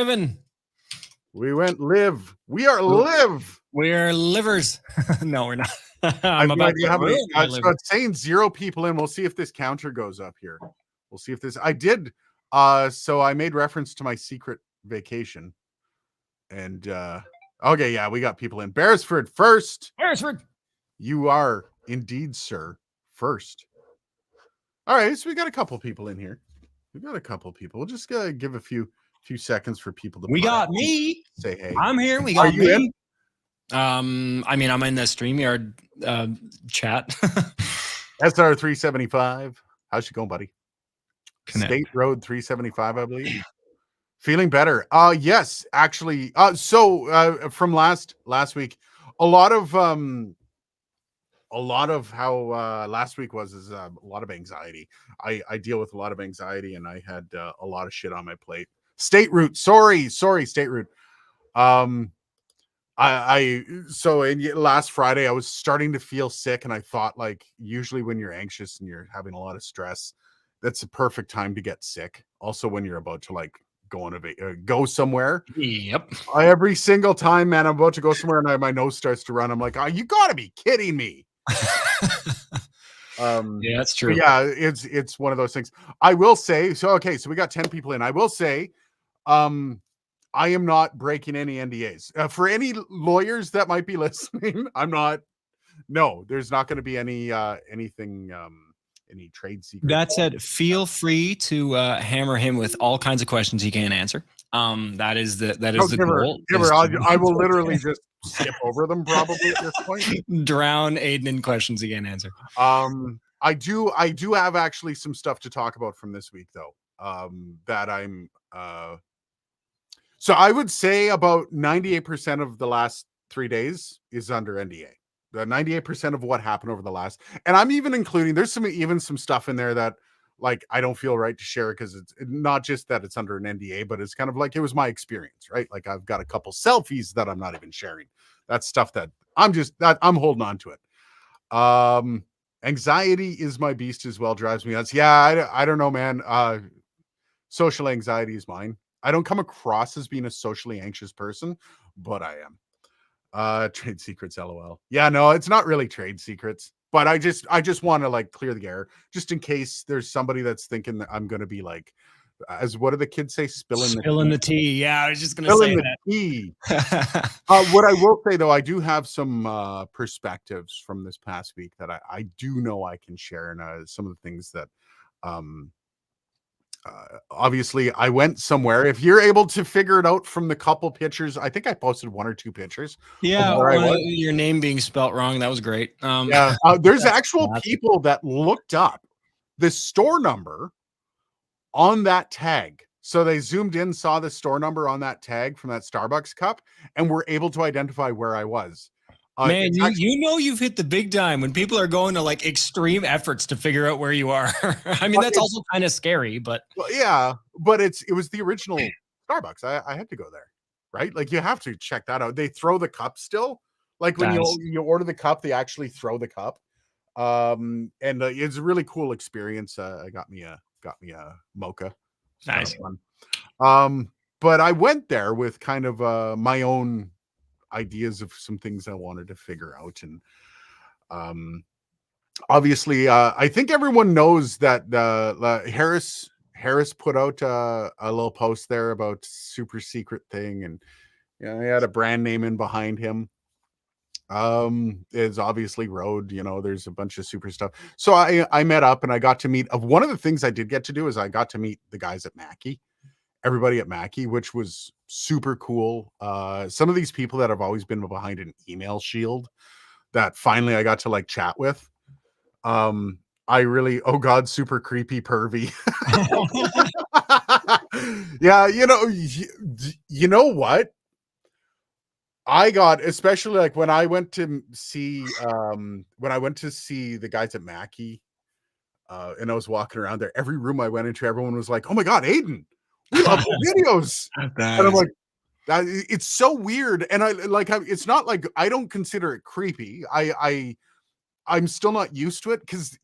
Thanksgiving. We went live. We are live. We're livers. No, we're not. I have no idea how many. So it's saying 0 people in. We'll see if this counter goes up here. We'll see if this. I did. So I made reference to my secret vacation. And okay, yeah, we got people in. Beresford first. Beresford. You are indeed, sir, first. All right, so we got a couple people in here. We'll just give a few seconds for people to. We got me. Say hey. I'm here. We got you me. In? I mean, I'm in the StreamYard chat. SR375. How's she going, buddy? Connect. State Road 375, I believe. Feeling better. Yes, actually. So from last week, a lot of how last week was is a lot of anxiety. I deal with a lot of anxiety, and I had a lot of shit on my plate. State Route. Sorry, State Route. So last Friday I was starting to feel sick, and I thought, like, usually when you're anxious and you're having a lot of stress, that's the perfect time to get sick. Also, when you're about to like go somewhere. Yep. Every single time, man, I'm about to go somewhere and my nose starts to run. I'm like, oh, you gotta be kidding me. Yeah, that's true. Yeah, it's one of those things. I will say, so we got 10 people in. I will say, I am not breaking any NDAs. For any lawyers that might be listening, I'm not. No, there's not going to be any anything, any trade secrets. That said, feel free to hammer him with all kinds of questions he can't answer. That is the goal. I will literally just skip over them probably at this point. Drown Aiden in questions he can't answer. I do have actually some stuff to talk about from this week though. That I'm so I would say about 98% of the last 3 days is under NDA. The 98% of what happened over the last, and I'm even including, there's some stuff in there that, like, I don't feel right to share because it's not just that it's under an NDA, but it's kind of like it was my experience, right? Like, I've got a couple selfies that I'm not even sharing. That's stuff that I'm holding on to it. Anxiety is my beast as well, drives me nuts. Yeah, I don't know, man. Social anxiety is mine. I don't come across as being a socially anxious person, but I am. Trade secrets, LOL. Yeah, no, it's not really trade secrets, but I just want to like clear the air just in case there's somebody that's thinking that I'm going to be like, as what do the kids say? Spilling the tea. Yeah, I was just going to say that. Tea. What I will say though, I do have some perspectives from this past week that I do know I can share, and some of the things that obviously I went somewhere. If you're able to figure it out from the couple pictures, I think I posted 1 or 2 pictures. Yeah, your name being spelt wrong. That was great. Yeah, there's actual people that looked up the store number on that tag. So they zoomed in, saw the store number on that tag from that Starbucks cup, and were able to identify where I was. Man, you know you've hit the big time when people are going to like extreme efforts to figure out where you are. I mean, that's also kind of scary, but yeah, but it was the original Starbucks. I had to go there, right? Like, you have to check that out. They throw the cup still. Like, when you order the cup, they actually throw the cup. And it's a really cool experience. I got me a mocha. Nice. But I went there with kind of my own ideas of some things I wanted to figure out, and obviously I think everyone knows that Harris put out a little post there about super secret thing, and he had a brand name in behind him. Is obviously Road, there's a bunch of super stuff. So I met up and I got to meet, one of the things I did get to do is I got to meet the guys at Mackie, everybody at Mackie, which was super cool. Some of these people that have always been behind an email shield that finally I got to like chat with. I really, oh God, super creepy pervy. Yeah, you know what? I got, especially like when I went to see the guys at Mackie, and I was walking around there, every room I went into, everyone was like, "Oh my God, Aiden, we love the videos." And I'm like, it's so weird. And it's not like, I don't consider it creepy. I'm still not used to it, because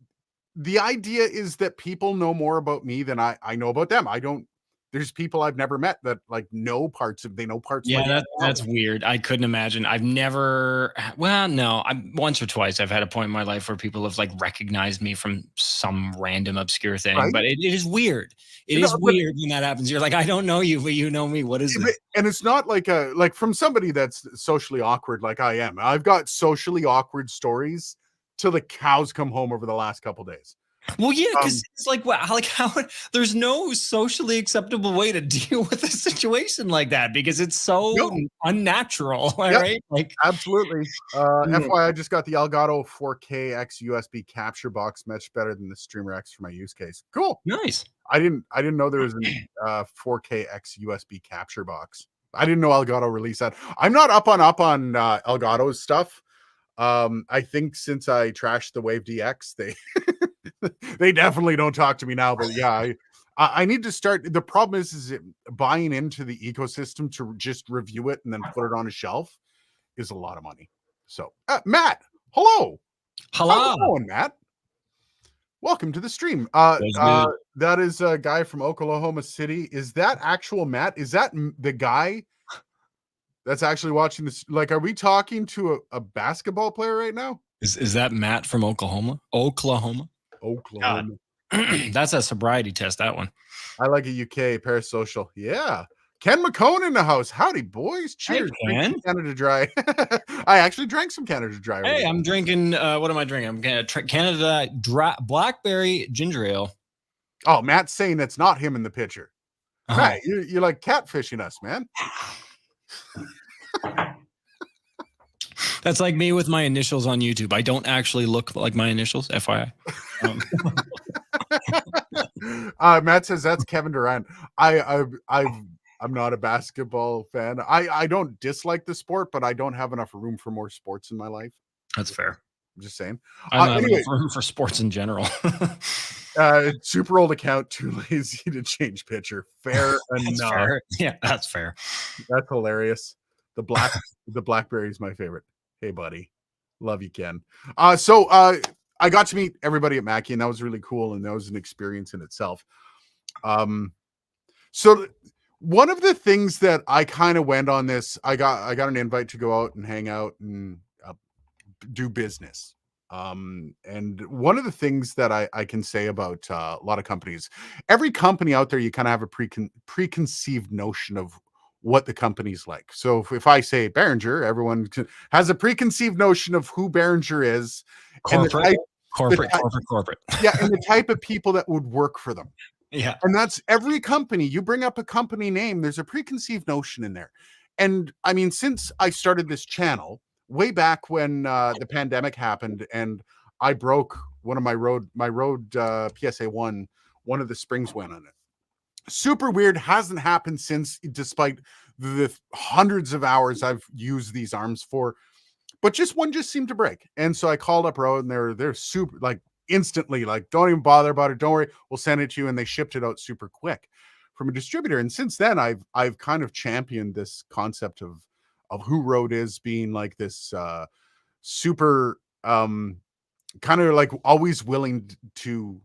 the idea is that people know more about me than I know about them. I don't there's people I've never met that like know parts of my Yeah, that's personality. weird. I couldn't imagine. I've never well, no, I'm once or twice I've had a point in my life where people have like recognized me from some random obscure thing, Right? but it is weird. It You know, is but weird when that happens. You're like, I don't know you, but you know me. What is But this? and it's not like a like from somebody that's socially awkward like I am. I've got socially awkward stories till the cows come home over the last couple days. Well, yeah, because Um, it's like, wow, like how there's no socially acceptable way to deal with a situation like that because it's so no, unnatural, all yep, right? Like, absolutely. yeah, FYI, I just got the Elgato 4K X USB capture box, much better than the Streamer X for my use case. Cool. nice. I didn't know there was an 4K X USB capture box. I didn't know Elgato released that. I'm not up on Elgato's stuff. I think since I trashed the Wave DX, they definitely don't talk to me now. But yeah, I need to start. The problem is buying into the ecosystem to just review it and then put it on a shelf is a lot of money. So, Matt, hello, how's it Hala. going, Matt? Welcome to the stream. That's good. That is a guy from Oklahoma City. Is that actual Matt? Is that the guy that's actually watching this? Like, are we talking to a basketball player right now? Is that Matt from Oklahoma? Oklahoma? God. Oklahoma. That's a sobriety test, that one. I like a UK parasocial. Yeah. Ken McCone in the house. Howdy, boys. Hey, Cheers. Drink some Ken. Canada Dry. I actually drank some Canada Dry. Hey, I'm drinking, what am I drinking? I'm getting Canada Blackberry Ginger Ale. Oh, Matt's saying that's not him in the picture. Oh. Matt, you're like catfishing us, man. That's like me with my initials on YouTube. I don't actually look like my initials, FYI. Matt says that's Kevin Durant. I'm not a basketball fan. I don't dislike the sport, but I don't have enough room for more sports in my life. That's fair. I'm just saying. I don't have Anyway, enough room for sports in general. super old account, too lazy to change picture. Fair That's enough. fair. Yeah, that's fair. That's hilarious. The Blackberry is my favorite. Hey, buddy. Love you, Ken. So I got to meet everybody at Mackie, and that was really cool, and that was an experience in itself. So one of the things that I kind of went on this, I got an invite to go out and hang out and do business. And one of the things that I can say about a lot of companies, every company out there, you kind of have a preconceived notion of what the company's like. So if I say Behringer, everyone has a preconceived notion of who Behringer is and the type, Corporate. yeah, and the type of people that would work for them. Yeah. And that's every company. You bring up a company name, there's a preconceived notion in there. And I mean, since I started this channel way back when the pandemic happened and I broke one of my road PSA one of the springs went on it. Super weird, hasn't happened since, despite the hundreds of hours I've used these arms for. But just one just seemed to break. And so I called up Road and they're super like instantly, like, don't even bother about it. Don't worry, we'll send it to you. And they shipped it out super quick from a distributor. And since then, I've kind of championed this concept of who Road is being like this super kind of like always willing to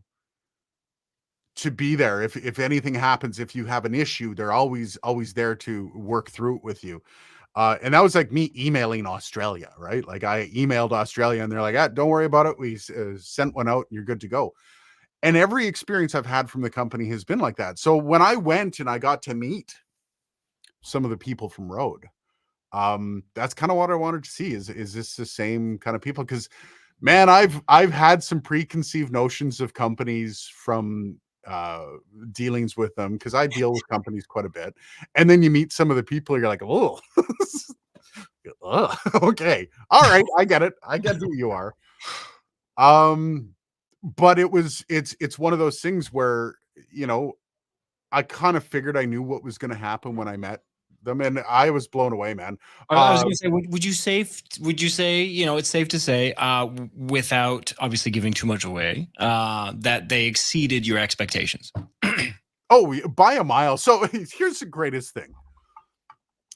be there if anything happens. If you have an issue, they're always there to work through it with you. And that was like me emailing Australia, right? Like I emailed Australia and they're like, don't worry about it. We sent one out and you're good to go. And every experience I've had from the company has been like that. So when I went and I got to meet some of the people from Road, that's kind of what I wanted to see. Is this the same kind of people? Because man, I've had some preconceived notions of companies from dealings with them, because I deal with companies quite a bit, and then you meet some of the people, you're like, oh, okay, all right, I get it, I get who you are. But it's one of those things where, you know, I kind of figured I knew what was going to happen when I met them, and I was blown away, man. I was going to say, would you say, you know, it's safe to say, without obviously giving too much away, that they exceeded your expectations? Oh, by a mile. So here's the greatest thing.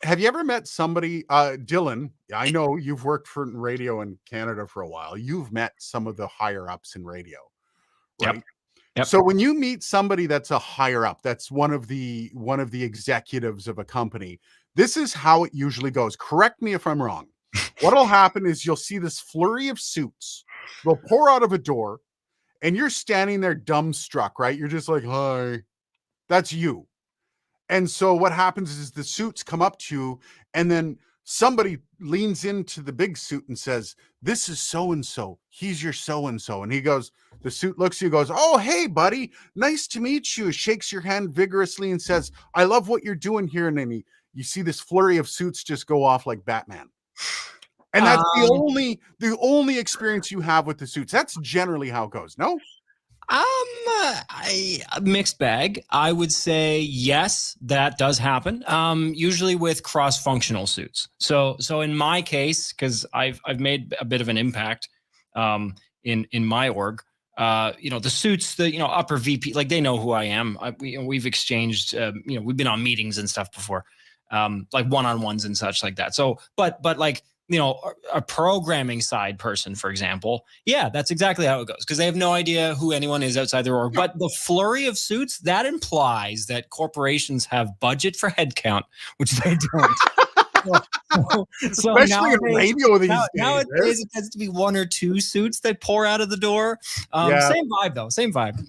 Have you ever met somebody, Dylan? I know you've worked for radio in Canada for a while. You've met some of the higher ups in radio, right? Yep. Yep. So when you meet somebody that's a higher up, that's one of the executives of a company, this is how it usually goes. Correct me if I'm wrong. What'll happen is you'll see this flurry of suits. They'll pour out of a door, and you're standing there dumbstruck, right? You're just like, "Hi." That's you. And so what happens is the suits come up to you, and then somebody leans into the big suit and says, "This is so and so. He's your so and so." And he goes, the suit looks at you, goes, "Oh, hey, buddy, nice to meet you." Shakes your hand vigorously and says, "I love what you're doing here." And then you see this flurry of suits just go off like Batman. And that's Um, the only experience you have with the suits. That's generally how it goes. No? I mixed bag. I would say yes, that does happen. Usually with cross-functional suits. So in my case, because I've made a bit of an impact, in my org. The suits, the upper VP, like they know who I am. We've exchanged, we've been on meetings and stuff before, like one-on-ones and such like that. So, but like a programming side person, for example, yeah, that's exactly how it goes because they have no idea who anyone is outside their org. But the flurry of suits, that implies that corporations have budget for headcount, which they don't. So Especially in radio these days. Nowadays, it tends to be one or two suits that pour out of the door. Yeah. Same vibe, though. Same vibe.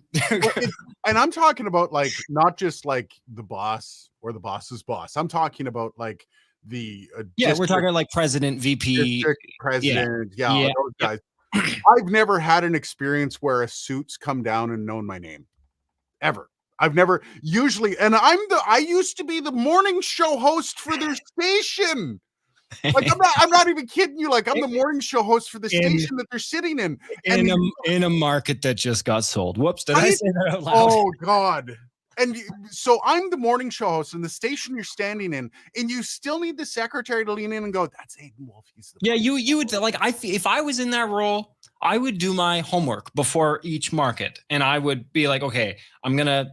And I'm talking about like not just like the boss or the boss's boss. I'm talking about like the we're talking like president, VP, district president. Yeah, those guys. I've never had an experience where a suit's come down and known my name ever. I've never usually, and I used to be the morning show host for their station. Like I'm not even kidding you. Like I'm the morning show host for the station that they're sitting in. In a market that just got sold. Whoops, did I say that out loud? Oh God. And so I'm the morning show host in the station you're standing in, and you still need the secretary to lean in and go, "That's Aiden Wolf." He's the you would like if I was in that role, I would do my homework before each market, and I would be like, okay, I'm gonna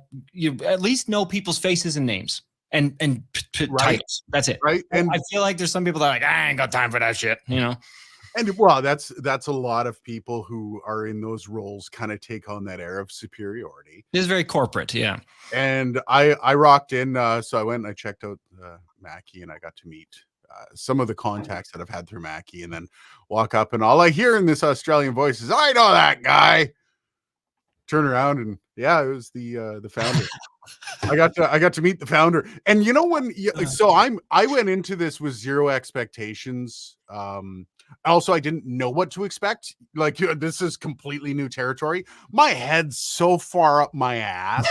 at least know people's faces and names and titles. That's it, right? And I feel like there's some people that are like, I ain't got time for that shit, And well, that's a lot of people who are in those roles kind of take on that air of superiority. It's very corporate, yeah. And I rocked in, so I went and I checked out Mackie, and I got to meet some of the contacts that I've had through Mackie, and then walk up, and all I hear in this Australian voice is, "I know that guy." Turn around, and yeah, it was the founder. I got to meet the founder, and so I went into this with zero expectations. Also, I didn't know what to expect. Like, this is completely new territory. My head's so far up my ass.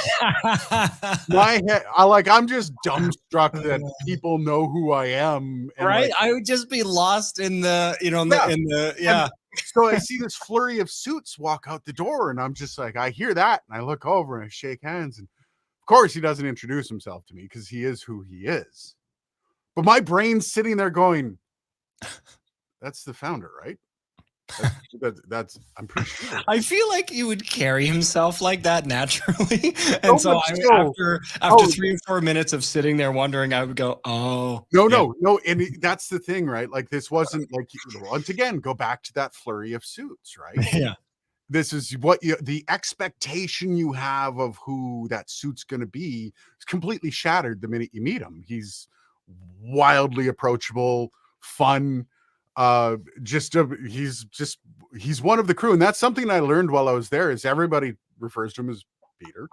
My head, I'm just dumbstruck that people know who I am. And right? I would just be lost in the, And so I see this flurry of suits walk out the door, and I'm just like, I hear that, and I look over and I shake hands, and of course he doesn't introduce himself to me because he is who he is. But my brain's sitting there going, "That's the founder, right?" That's I'm pretty sure. I feel like he would carry himself like that naturally. And so after 3 or 4 minutes of sitting there wondering, I would go, "Oh, no." And that's the thing, right? Like, this wasn't like, once again, go back to that flurry of suits, right? Yeah. This is the expectation you have of who that suit's going to be is completely shattered the minute you meet him. He's wildly approachable, fun. He's one of the crew, and that's something I learned while I was there. Is everybody refers to him as Peter.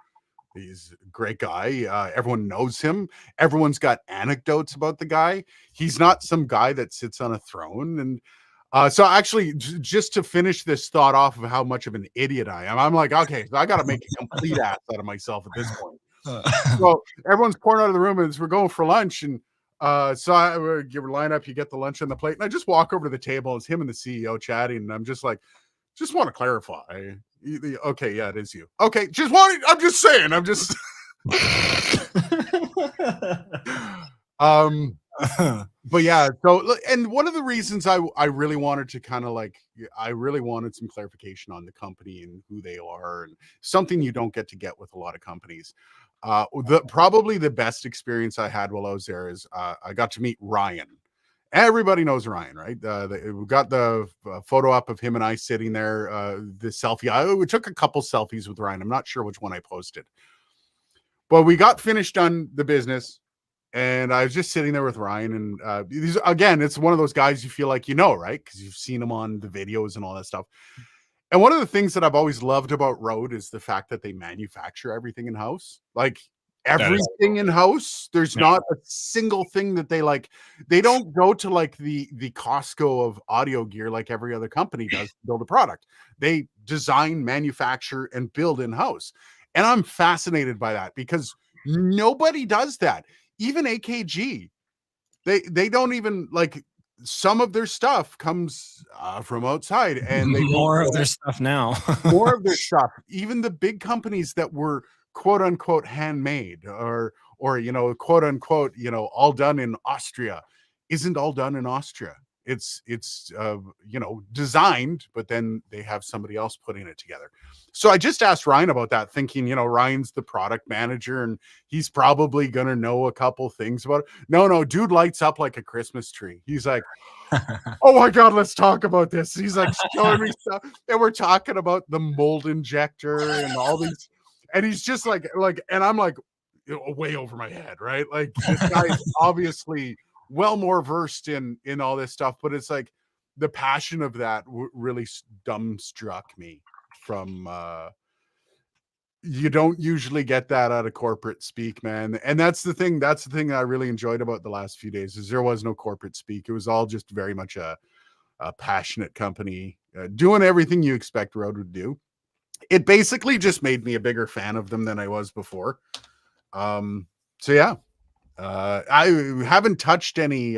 He's a great guy. Everyone knows him. Everyone's got anecdotes about the guy. He's not some guy that sits on a throne. And so actually, just to finish this thought off of how much of an idiot I am, I'm like, okay, so I got to make a complete ass out of myself at this point. So everyone's pouring out of the room, and we're going for lunch, and so you line up, you get the lunch on the plate, and I just walk over to the table. It's him and the CEO chatting, and I'm just like, just want to clarify. Okay, yeah, it is you. Okay, I'm just saying. But yeah, so, and one of the reasons I really wanted to kind of I really wanted some clarification on the company and who they are, and something you don't get with a lot of companies. Probably the best experience I had while I was there is I got to meet Ryan. Everybody knows Ryan, right? We got the photo up of him and I sitting there, the selfie. We took a couple selfies with Ryan. I'm not sure which one I posted. But we got finished on the business, and I was just sitting there with Ryan. And again, it's one of those guys you feel like you know, right? Because you've seen him on the videos and all that stuff. And one of the things that I've always loved about Rode is the fact that they manufacture everything in house. Like everything in house. There's not a single thing that they like. They don't go to like the Costco of audio gear like every other company does to build a product. They design, manufacture, and build in house. And I'm fascinated by that because nobody does that. Even AKG, they don't even like. Some of their stuff comes from outside, and they more of their stuff now. more of their stuff. Even the big companies that were quote unquote handmade or quote unquote all done in Austria isn't all done in Austria. It's designed, but then they have somebody else putting it together. So I just asked Ryan about that, thinking Ryan's the product manager and he's probably gonna know a couple things about it. No, dude lights up like a Christmas tree. He's like, oh my God, let's talk about this. He's like showing me stuff, and we're talking about the mold injector and all these, and he's just like, and I'm like, way over my head, right? Like this guy is obviously well more versed in all this stuff, but it's like the passion of that really dumbstruck me from you don't usually get that out of corporate speak, man. And that's the thing I really enjoyed about the last few days is there was no corporate speak. It was all just very much a passionate company doing everything you expect Rode would do. It basically just made me a bigger fan of them than I was before. So yeah, I haven't touched any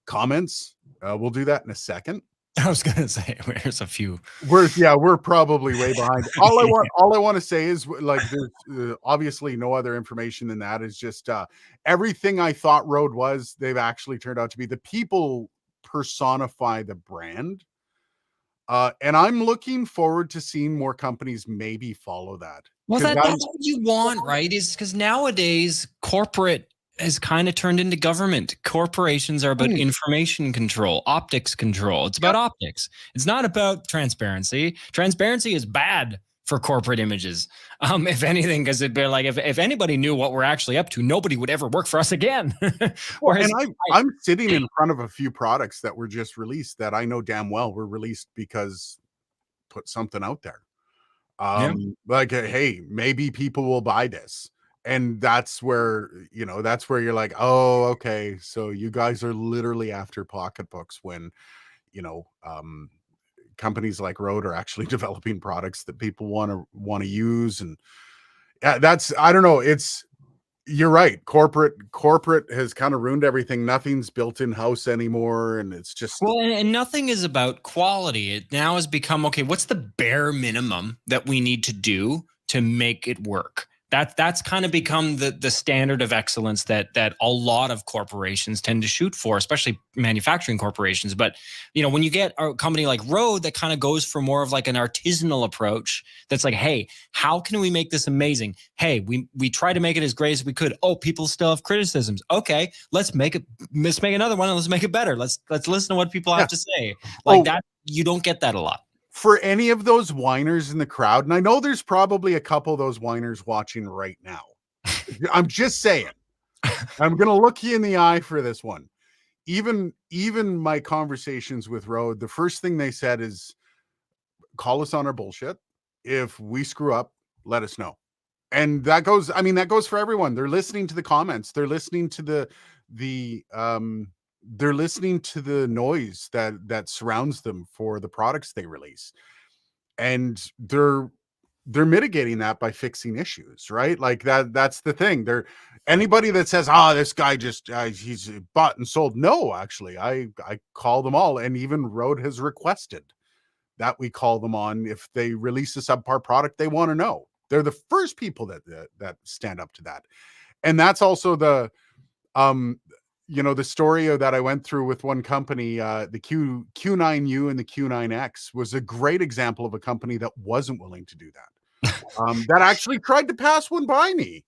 comments. We'll do that in a second. I was gonna say there's a few. We're probably way behind. All I want to say is like there's obviously no other information than that. Is just everything I thought Rode was, they've actually turned out to be. The people personify the brand. And I'm looking forward to seeing more companies maybe follow that. Well, that's what you want, right? Is because nowadays corporate has kind of turned into government. Corporations are about information control, optics control. It's about optics. It's not about transparency. Transparency is bad for corporate images. If anything, because it'd be like if anybody knew what we're actually up to, nobody would ever work for us again. Whereas I'm sitting in front of a few products that were just released that I know damn well were released because put something out there. Like, hey, maybe people will buy this. And that's where you're like, oh, okay. So you guys are literally after pocketbooks when, companies like Rode are actually developing products that people want to use. And I don't know. You're right. Corporate has kind of ruined everything. Nothing's built in house anymore. And it's just, well, and nothing is about quality. It now has become, okay, what's the bare minimum that we need to do to make it work? That's kind of become the standard of excellence that a lot of corporations tend to shoot for, especially manufacturing corporations. But when you get a company like Rode that kind of goes for more of like an artisanal approach, that's like, hey, how can we make this amazing? Hey, we try to make it as great as we could. Oh, people still have criticisms. Okay, let's make another one and let's make it better. Let's listen to what people have to say. Like that, you don't get that a lot. For any of those whiners in the crowd, and I know there's probably a couple of those whiners watching right now. I'm just saying, I'm going to look you in the eye for this one. Even my conversations with Rode, the first thing they said is, call us on our bullshit. If we screw up, let us know. And that goes for everyone. They're listening to the comments. They're listening to they're listening to the noise that surrounds them for the products they release, and they're mitigating that by fixing issues, right? Like that's the thing. Anybody that says, this guy just he's bought and sold, no, actually I call them all, and even Rode has requested that we call them on if they release a subpar product. They want to know. They're the first people that stand up to that. And that's also the the story that I went through with one company, the Q9U and the Q9X was a great example of a company that wasn't willing to do that. That actually tried to pass one by me.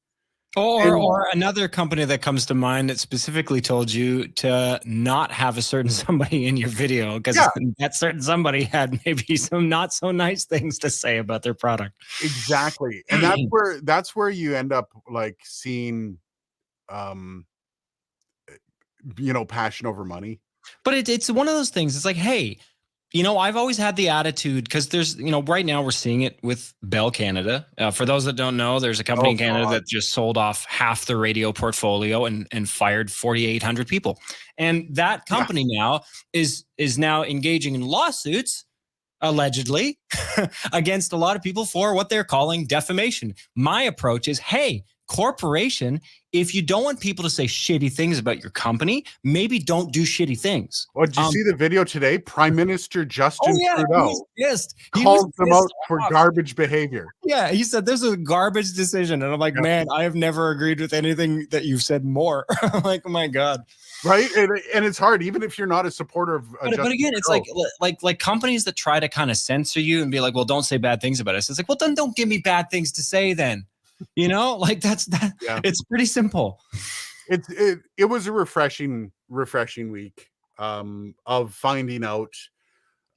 Or another company that comes to mind that specifically told you to not have a certain somebody in your video because Yeah, that certain somebody had maybe some not so nice things to say about their product. exactly. And that's where you end up like seeing um passion over money. But it's one of those things. It's like, hey, I've always had the attitude because there's, right now we're seeing it with Bell Canada. For those that don't know, there's a company Oh in Canada God. that just sold off half the radio portfolio and fired 4,800 people. And that Yeah. company now is now engaging in lawsuits allegedly against a lot of people for what they're calling defamation. My approach is, hey, corporation, if you don't want people to say shitty things about your company, maybe don't do shitty things. Oh, did you see the video today? Prime Minister Oh Justin yeah, he was Trudeau pissed. He was called them pissed out for off. garbage behavior. Yeah, he said this is a garbage decision, and I'm like, Yeah. man, I have never agreed with anything that you've said more. I'm like, oh my god. Right? And it's hard, even if you're not a supporter of But Justin again, it's Trudeau. like companies that try to kind of censor you and be like, well, don't say bad things about us. It's like, well, then don't give me bad things to say then. Like that's that. Yeah. It's pretty simple. It was a refreshing week of finding out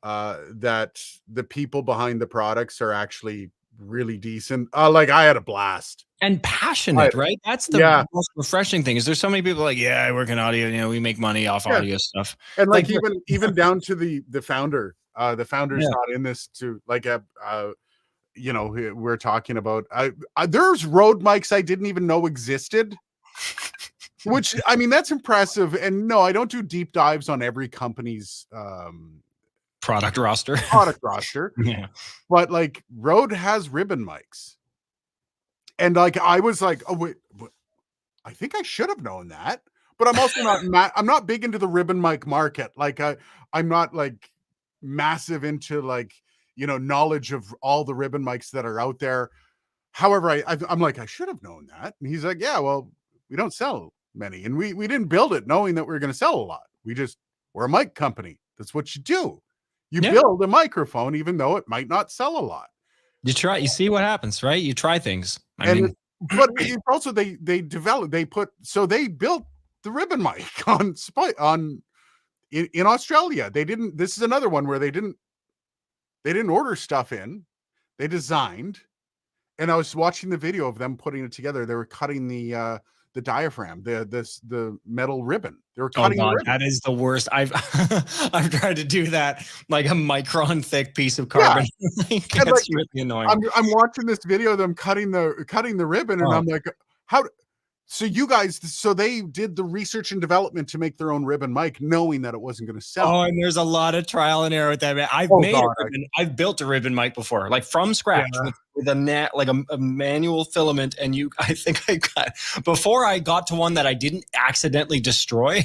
that the people behind the products are actually really decent. Like I had a blast. And passionate, right? That's the Yeah. most refreshing thing. Is there's so many people like, yeah, I work in audio, we make money off Yeah. audio stuff. And like Like, even down to the founder. The founder's yeah. not in this to like we're talking about there's road mics I didn't even know existed. Which I mean, that's impressive. And no, I don't do deep dives on every company's Product roster. product roster, Yeah. but like Rode has ribbon mics. And like I was like, oh wait, I think I should have known that. But I'm also I'm not big into the ribbon mic market. Like I'm not like massive into like knowledge of all the ribbon mics that are out there. However, I'm like, I should have known that. And he's like, yeah, well, we don't sell many. And we didn't build it knowing that we were going to sell a lot. We're a mic company. That's what you do. You Yeah. build a microphone, even though it might not sell a lot. You see what happens, right? You try things. But it's also they built the ribbon mic in Australia. This is another one where they didn't order stuff in. They designed. And I was watching the video of them putting it together. They were cutting the diaphragm, the metal ribbon. They were cutting the ribbon. That is the worst. I've I've tried to do that, like a micron thick piece of carbon. Yeah. That's really annoying. I'm watching this video of them cutting the ribbon, and I'm like, how? So they did the research and development to make their own ribbon mic, knowing that it wasn't going to sell. Oh, and there's a lot of trial and error with that. Man. I've built a ribbon mic before, like from scratch with a manual filament. And I think I got before I got to one that I didn't accidentally destroy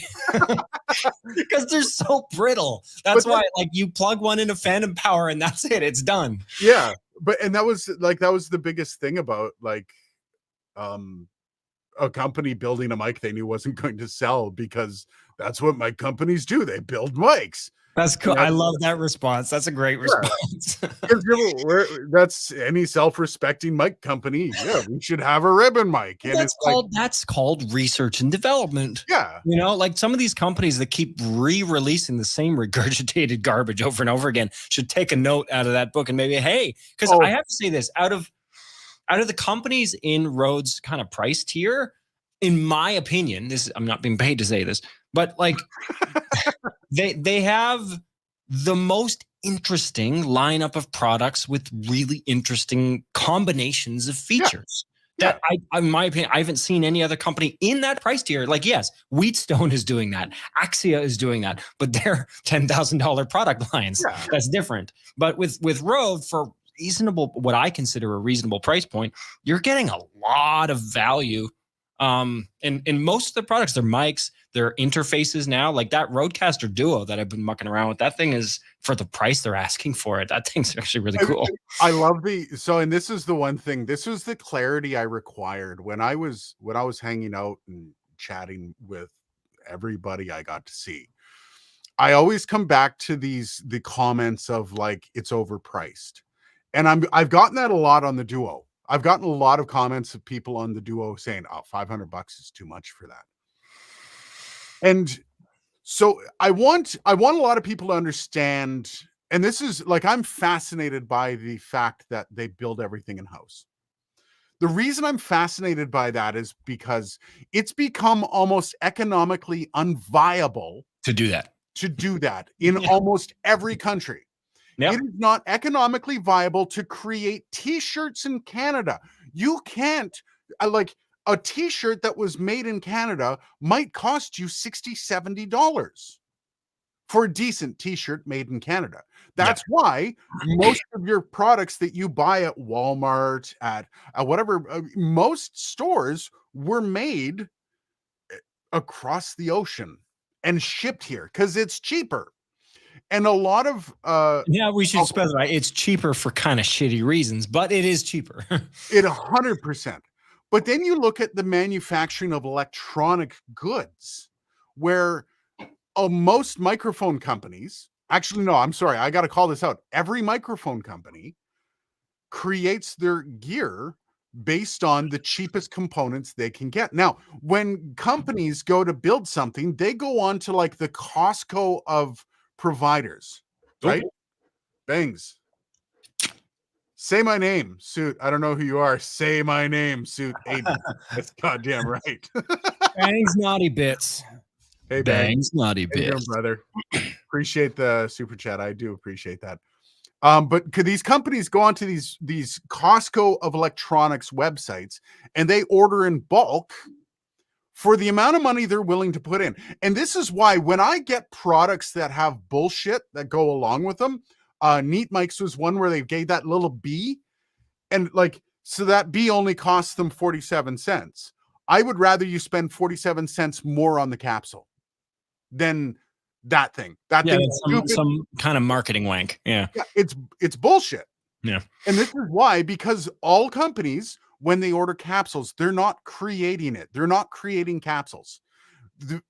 because they're so brittle. That's why you plug one into phantom power and that's it. It's done. Yeah, and that was the biggest thing about a company building a mic they knew wasn't going to sell, because that's what mic companies do. They build mics. That's cool. I love that response. That's a great response. That's any self-respecting mic company. Yeah, we should have a ribbon mic. And that's called research and development. Yeah. Like some of these companies that keep re-releasing the same regurgitated garbage over and over again should take a note out of that book and maybe, hey, because I have to say this, out of the companies in Rode's kind of price tier, in my opinion, I'm not being paid to say this, but like they have the most interesting lineup of products with really interesting combinations of features. Yeah. That in my opinion, I haven't seen any other company in that price tier. Like, yes, Wheatstone is doing that. Axia is doing that, but they're $10,000 product lines. Yeah. That's different. But with Rode, for what I consider a reasonable price point, you're getting a lot of value. In most of the products, their mics, their interfaces now, like that Rodecaster Duo that I've been mucking around with, that thing is, for the price they're asking for it, that thing's actually really cool. I love and this is the one thing, this was the clarity I required when I was hanging out and chatting with everybody I got to see. I always come back to the comments of like, it's overpriced. And I've gotten that a lot on the Duo. I've gotten a lot of comments of people on the Duo saying, "Oh, $500 is too much for that." And so I want a lot of people to understand, and this is like, I'm fascinated by the fact that they build everything in house. The reason I'm fascinated by that is because it's become almost economically unviable To do that. to do that in almost every country. Yep. It is not economically viable to create t-shirts in Canada. You can't, like, a t-shirt that was made in Canada might cost you $60, $70 for a decent t-shirt made in Canada. That's why most of your products that you buy at Walmart, at whatever, most stores were made across the ocean and shipped here because it's cheaper. And a lot of Yeah, we should specify it's cheaper for kind of shitty reasons, but it is cheaper. it 100%. But then you look at the manufacturing of electronic goods, where most microphone companies, actually, no, I'm sorry, I got to call this out. Every microphone company creates their gear based on the cheapest components they can get. Now, when companies go to build something, they go on to like the Costco of providers, right? Okay. Bangs. Say my name, Suit. I don't know who you are. Say my name, Suit Aiden. That's goddamn right. Bangs naughty bits. Hey, Bangs. Naughty How you doing, bits. brother? Appreciate the super chat. I do appreciate that. But could these companies go onto these Costco of electronics websites and they order in bulk for the amount of money they're willing to put in? And this is why when I get products that have bullshit that go along with them, Neat Mike's was one where they gave that little bee, and like, so that bee only costs them 47 cents. I would rather you spend 47 cents more on the capsule than that thing. That Yeah, thing that's stupid. some kind of marketing wank. Yeah. Yeah, it's bullshit. Yeah. And this is why, because all companies, when they order capsules, they're not creating it. They're not creating capsules. The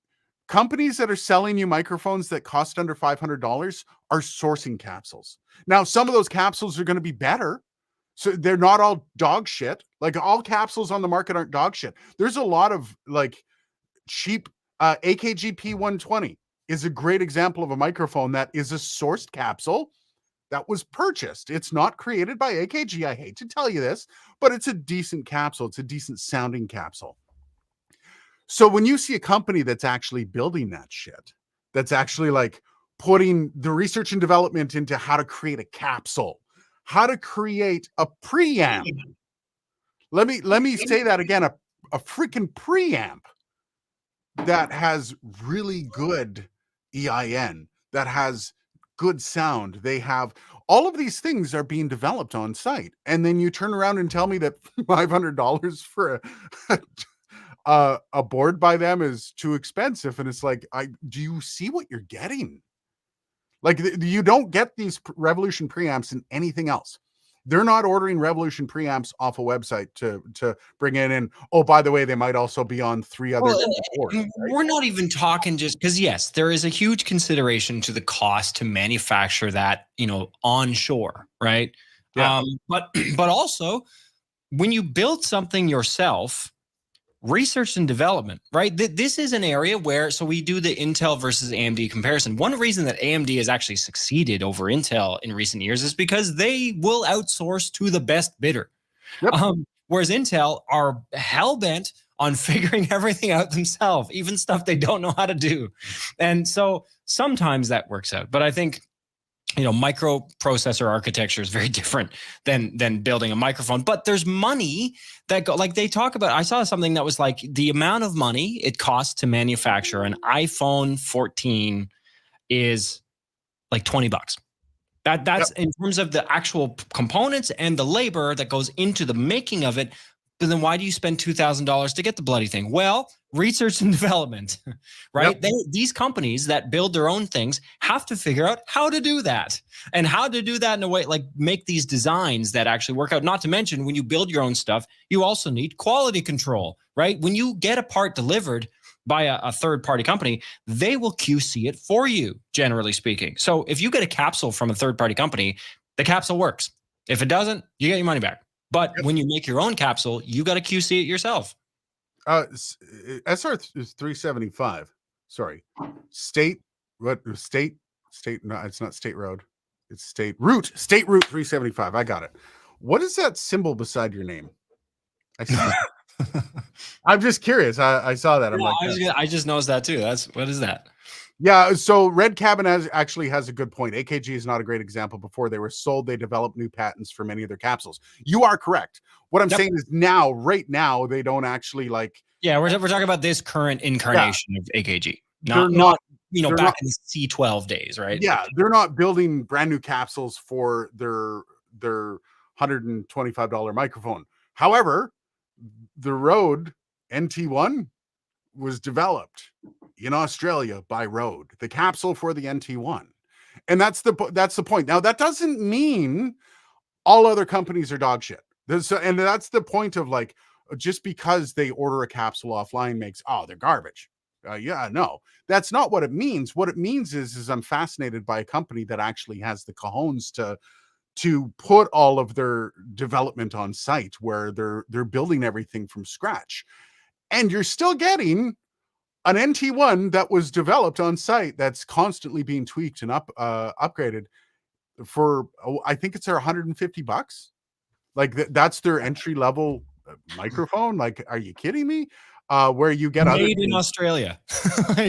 companies that are selling you microphones that cost under $500 are sourcing capsules. Now, some of those capsules are going to be better. So they're not all dog shit. Like, all capsules on the market aren't dog shit. There's a lot of like cheap AKG P120 is a great example of a microphone that is a sourced capsule that was purchased. It's not created by AKG. I hate to tell you this, but it's a decent capsule. It's a decent sounding capsule. So when you see a company that's actually building that shit, that's actually like putting the research and development into how to create a capsule, how to create a preamp. Let me say that again, a freaking preamp that has really good EIN, that has good sound. They have all of these things are being developed on site. And then you turn around and tell me that $500 for a board by them is too expensive. And it's like, do you see what you're getting? Like, you don't get these Revolution preamps in anything else. They're not ordering Revolution preamps off a website to bring it in. Oh, by the way, they might also be on 3 other boards. Right? We're not even talking just because, yes, there is a huge consideration to the cost to manufacture that, onshore, right? Yeah. But also, when you build something yourself, research and development, right? This is an area where, so we do the Intel versus AMD comparison. One reason that AMD has actually succeeded over Intel in recent years is because they will outsource to the best bidder. Yep. Whereas Intel are hell-bent on figuring everything out themselves, even stuff they don't know how to do. And so sometimes that works out. But I think microprocessor architecture is very different than building a microphone. But there's money that go, like they talk about. I saw something that was like the amount of money it costs to manufacture an iPhone 14 is like $20. That's in terms of the actual components and the labor that goes into the making of it. But then why do you spend $2,000 to get the bloody thing? Well, research and development, right? Yep. These companies that build their own things have to figure out how to do that and how to do that in a way, like make these designs that actually work out. Not to mention, when you build your own stuff, you also need quality control, right? When you get a part delivered by a third-party company, they will QC it for you, generally speaking. So if you get a capsule from a third-party company, the capsule works. If it doesn't, you get your money back. But when you make your own capsule, you got to QC it yourself. SR is 375. Sorry. State what state no, it's not State Road. It's State Route 375. I got it. What is that symbol beside your name? I see. I'm just curious. I saw that. I'm like, I just noticed that too. What is that? yeah. So Red Cabin actually has a good point. AKG is not a great example. Before they were sold, they developed new patents for many of their capsules. You are correct. What I'm saying is right now, they don't actually like. Yeah, we're talking about this current incarnation of AKG. Not back in the C12 days, right? Yeah, they're not building brand new capsules for their $125 microphone. However, the Rode NT1 was developed in Australia by Rode, the capsule for the NT1. And that's the point. Now, that doesn't mean all other companies are dog shit. And that's the point of like, just because they order a capsule offline makes, they're garbage. No, that's not what it means. What it means is I'm fascinated by a company that actually has the cojones to put all of their development on site, where they're building everything from scratch. And you're still getting an NT1 that was developed on site that's constantly being tweaked and upgraded for, I think it's $150. Like that's their entry level microphone. Like, are you kidding me? Where you get made in Australia,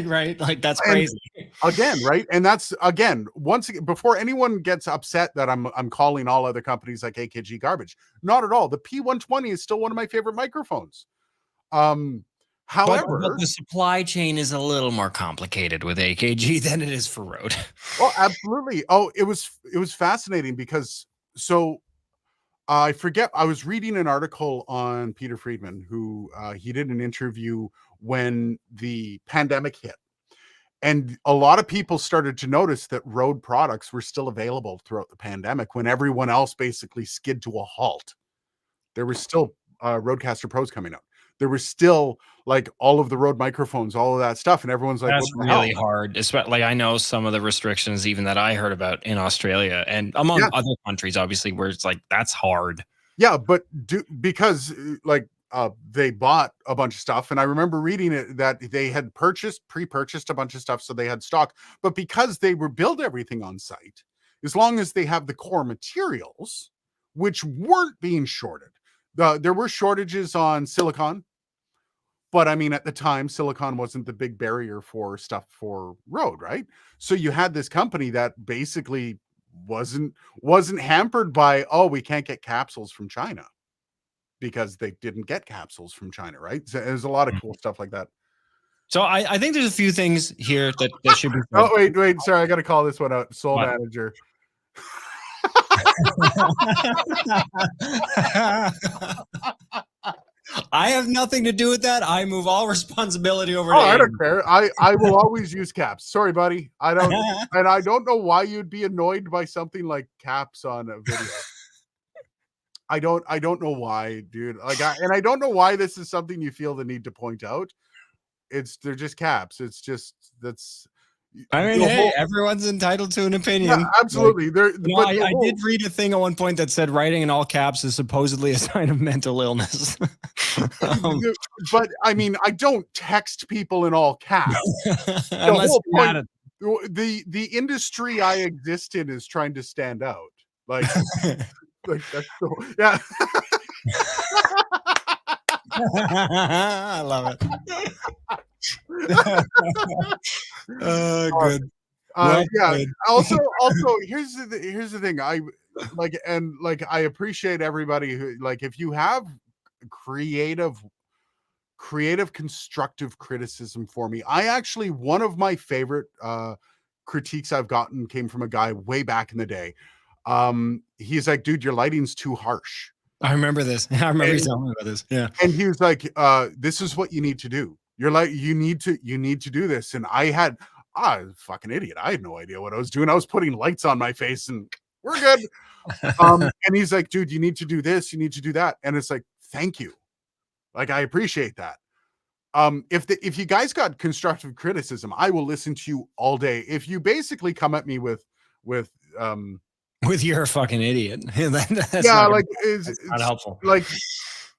right? Like that's crazy. Again, right? And that's once again, before anyone gets upset that I'm calling all other companies like AKG garbage. Not at all. The P120 is still one of my favorite microphones. However, but the supply chain is a little more complicated with AKG than it is for Rode. Oh, absolutely. Oh, it was fascinating because I forget. I was reading an article on Peter Friedman, who he did an interview when the pandemic hit. And a lot of people started to notice that Rode products were still available throughout the pandemic when everyone else basically skid to a halt. There were still Rodecaster Pros coming out. There was still like all of the Rode microphones, all of that stuff. And everyone's like, that's really hard. Especially, like, I know some of the restrictions even that I heard about in Australia and among other countries, obviously, where it's like, that's hard. Yeah, but because like they bought a bunch of stuff, and I remember reading it that they had pre-purchased a bunch of stuff, so they had stock. But because they were build everything on site, as long as they have the core materials, which weren't being shorted, there were shortages on silicon. But I mean, at the time, silicon wasn't the big barrier for stuff for Rode, right? So you had this company that basically wasn't hampered by, we can't get capsules from China, because they didn't get capsules from China, right? So there's a lot of cool stuff like that. So I think there's a few things here that should be. Oh, wait, sorry, I got to call this one out. Soul Manager. I have nothing to do with that. I move all responsibility over to I don't care. I will always use caps. Sorry, buddy. I don't know why you'd be annoyed by something like caps on a video. I don't know why, dude. Like, I don't know why this is something you feel the need to point out. They're just caps. It's just I mean, hey, everyone's entitled to an opinion. Yeah, absolutely. Like, I did read a thing at one point that said writing in all caps is supposedly a sign of mental illness. But I mean, I don't text people in all caps. Unless whole point, the industry I exist in is trying to stand out. Like, that's yeah. I love it. Good. Yeah. Good. Also, here's the thing. I appreciate everybody who, like, if you have creative constructive criticism for me. I actually, one of my favorite critiques I've gotten came from a guy way back in the day. He's like, dude, your lighting's too harsh. I remember this. I remember you telling me about this. Yeah. And he was like, this is what you need to do. You're like, you need to do this. And I was a fucking idiot. I had no idea what I was doing. I was putting lights on my face and we're good. And he's like, dude, you need to do this. You need to do that. And it's like, thank you. Like, I appreciate that. If you guys got constructive criticism, I will listen to you all day. If you basically come at me with with "you're a fucking idiot." That's Yeah, not gonna, like that's not helpful. like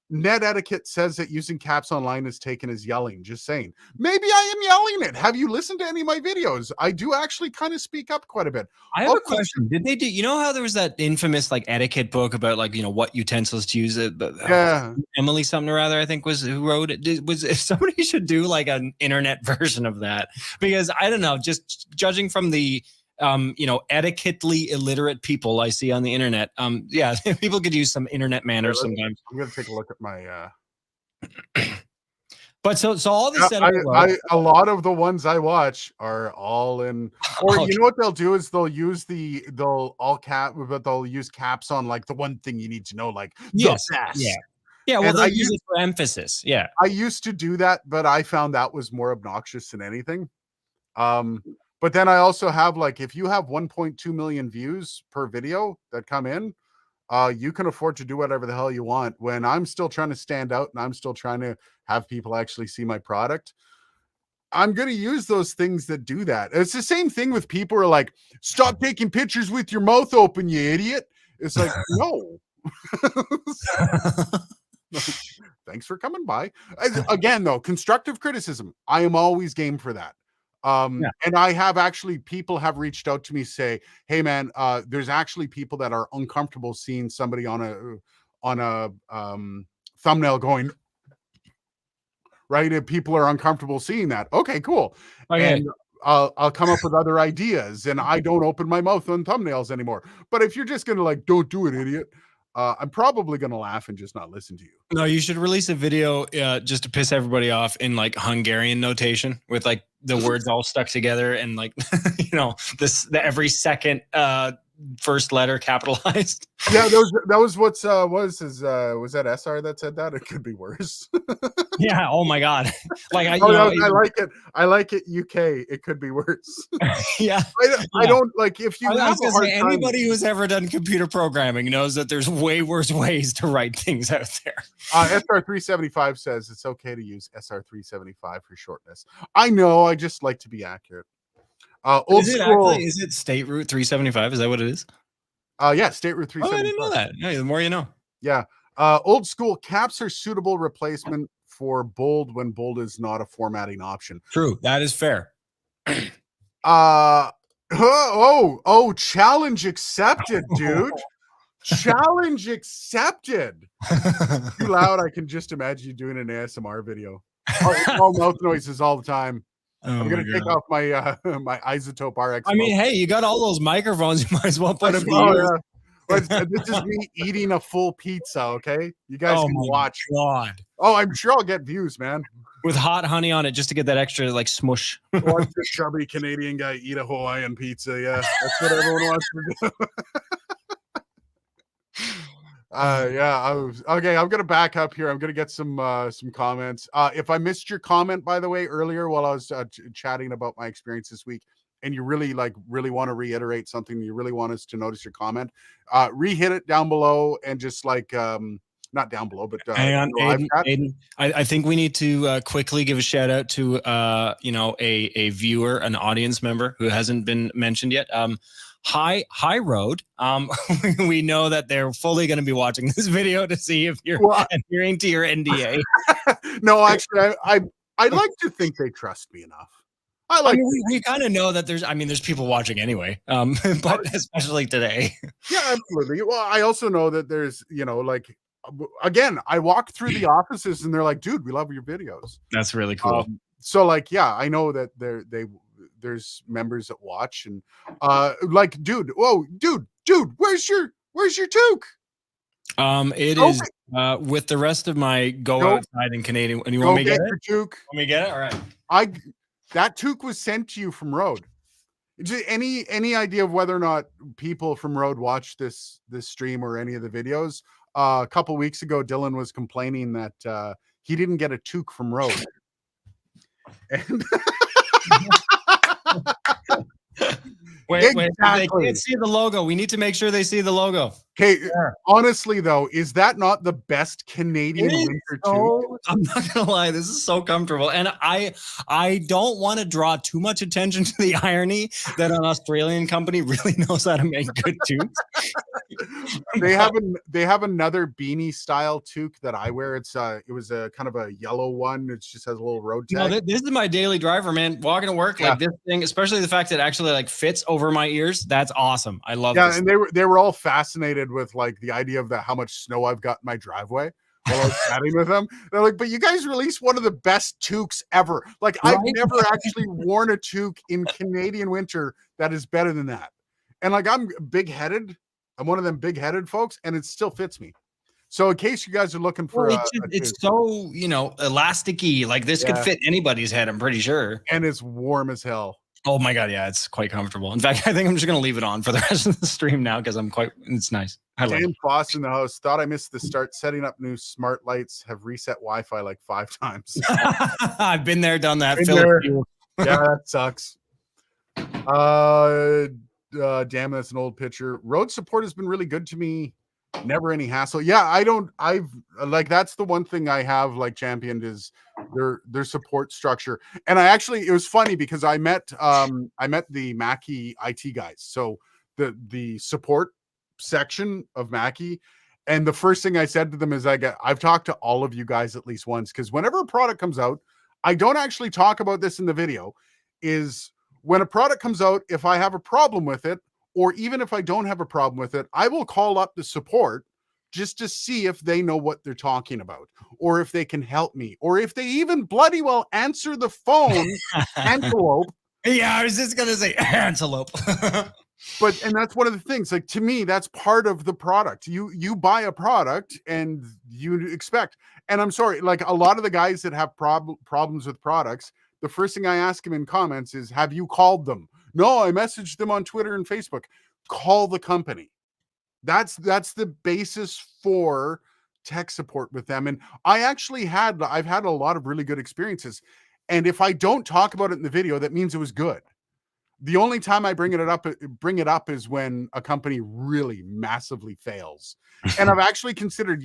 net etiquette says that using caps online is taken as yelling. Just saying. Maybe I am yelling it. Have you listened to any of my videos? I do actually kind of speak up quite a bit. I have a Also, question. Did they do? You know how there was that infamous like etiquette book about like what utensils to use? It, but yeah, Emily something or other, I think was who wrote it. Was if somebody should do like an internet version of that, because I don't know. Just judging from the etiquettely illiterate people I see on the internet, yeah, people could use some internet manners sometimes. I'm gonna take a look at my. But so all this said, A lot of the ones I watch are all in, or you know what they'll do is they'll use but they'll use caps on like the one thing you need to know, like yes, the best. yeah. Well, And they'll use it for emphasis. Yeah, I used to do that, but I found that was more obnoxious than anything. But then I also have like if you have 1.2 million views per video that come in, you can afford to do whatever the hell you want. When I'm still trying to stand out and I'm still trying to have people actually see my product, I'm going to use those things that do that. It's the same thing with people who are like, stop taking pictures with your mouth open, you idiot. It's like, no. Thanks for coming by. Again, though, constructive criticism. I am always game for that. And I have actually, people have reached out to me say, hey man, there's actually people that are uncomfortable seeing somebody on a thumbnail going, right? If people are uncomfortable seeing that, okay, cool. okay. And I'll come up with other ideas, and I don't open my mouth on thumbnails anymore. But if you're just gonna like, don't do it, idiot, I'm probably gonna laugh and just not listen to you. No, you should release a video just to piss everybody off in like Hungarian notation with like the words all stuck together and like every second first letter capitalized. Yeah, that was was that SR that said that? It could be worse. Yeah. Oh my God. Like I like it. I like it. UK. It could be worse. Yeah. I don't like if you have a hard time. Anybody who's ever done computer programming knows that there's way worse ways to write things out there. SR375 says it's okay to use SR375 for shortness. I know. I just like to be accurate. Is it State Route 375? Is that what it is? Yeah, State Route 375. Oh, I didn't know that. Yeah, the more you know. Yeah. Old school caps are suitable replacement for bold when bold is not a formatting option. True. That is fair. Challenge accepted, dude. Challenge accepted. Too loud. I can just imagine you doing an ASMR video. All mouth noises all the time. I'm gonna take off my my Isotope RX. I mean, hey, you got all those microphones. You might as well put them. This is me eating a full pizza. Okay, you guys can watch. God. Oh, I'm sure I'll get views, man. With hot honey on it, just to get that extra like smush. Watch this chubby Canadian guy eat a Hawaiian pizza. Yeah, that's what everyone wants to do. Okay. I'm gonna back up here. I'm gonna get some comments. If I missed your comment, by the way, earlier while I was chatting about my experience this week, and you really want to reiterate something, you really want us to notice your comment, re-hit it down below and just like not down below, but hang on, Aiden. I think we need to quickly give a shout out to a viewer, an audience member who hasn't been mentioned yet. High Road. We know that they're fully going to be watching this video to see if you're adhering to your NDA. No, actually, I like to think they trust me enough. We kind of know that there's people watching anyway, but especially today. Yeah, absolutely. Well, I also know that there's, again, I walk through the offices and they're like, dude, we love your videos. That's really cool. So like, yeah, I know that there's members that watch and like, dude, where's your toque? It is with the rest of my outside in Canadian. And you want me to get it? Toque. Want me to get it? All right. That toque was sent to you from Rode. Any idea of whether or not people from Rode watch this stream or any of the videos? A couple weeks ago, Dylan was complaining that he didn't get a toque from Rode. And wait, exactly. They can't see the logo. We need to make sure they see the logo. Okay, honestly though, is that not the best Canadian winter toque? I'm not gonna lie, this is so comfortable, and I don't want to draw too much attention to the irony that an Australian company really knows how to make good toques. They have another beanie style toque that I wear. It was a kind of a yellow one. It just has a little road tag. No, this is my daily driver, man. Walking to work, like this thing, especially the fact that it actually like fits over my ears. That's awesome. I love this. And they were all fascinated with like the idea of how much snow I've got in my driveway while I was chatting with them. They're like, but you guys released one of the best toques ever. Like, I've never actually worn a toque in Canadian winter that is better than that. And like, I'm big-headed. I'm one of them big-headed folks, and it still fits me. So in case you guys are looking for it's so, you know, elasticy. Like this could fit anybody's head, I'm pretty sure. And it's warm as hell. Oh my God, yeah, it's quite comfortable. In fact, I think I'm just gonna leave it on for the rest of the stream now because it's nice. I like Dan Foss in the house. Thought I missed the start setting up new smart lights. Have reset Wi-Fi like 5 times. I've been there, done that. Yeah, that sucks. Damn, that's an old picture. Road support has been really good to me. Never any hassle. Yeah, I've like, that's the one thing I have like championed is their support structure. And it was funny because I met the Mackie IT guys. So the support section of Mackie, and the first thing I said to them is I've talked to all of you guys at least once, because whenever a product comes out, I don't actually talk about this in the video, is when a product comes out, if I have a problem with it, or even if I don't have a problem with it, I will call up the support just to see if they know what they're talking about, or if they can help me, or if they even bloody well answer the phone. Antelope. Yeah, I was just gonna say antelope. And that's one of the things, like, to me, that's part of the product. You buy a product and you expect, and I'm sorry, like a lot of the guys that have problems with products, the first thing I ask them in comments is, have you called them? No, I messaged them on Twitter and Facebook. Call the company. That's the basis for tech support with them. And I've had a lot of really good experiences. And if I don't talk about it in the video, that means it was good. The only time I bring it up is when a company really massively fails. And I've actually considered,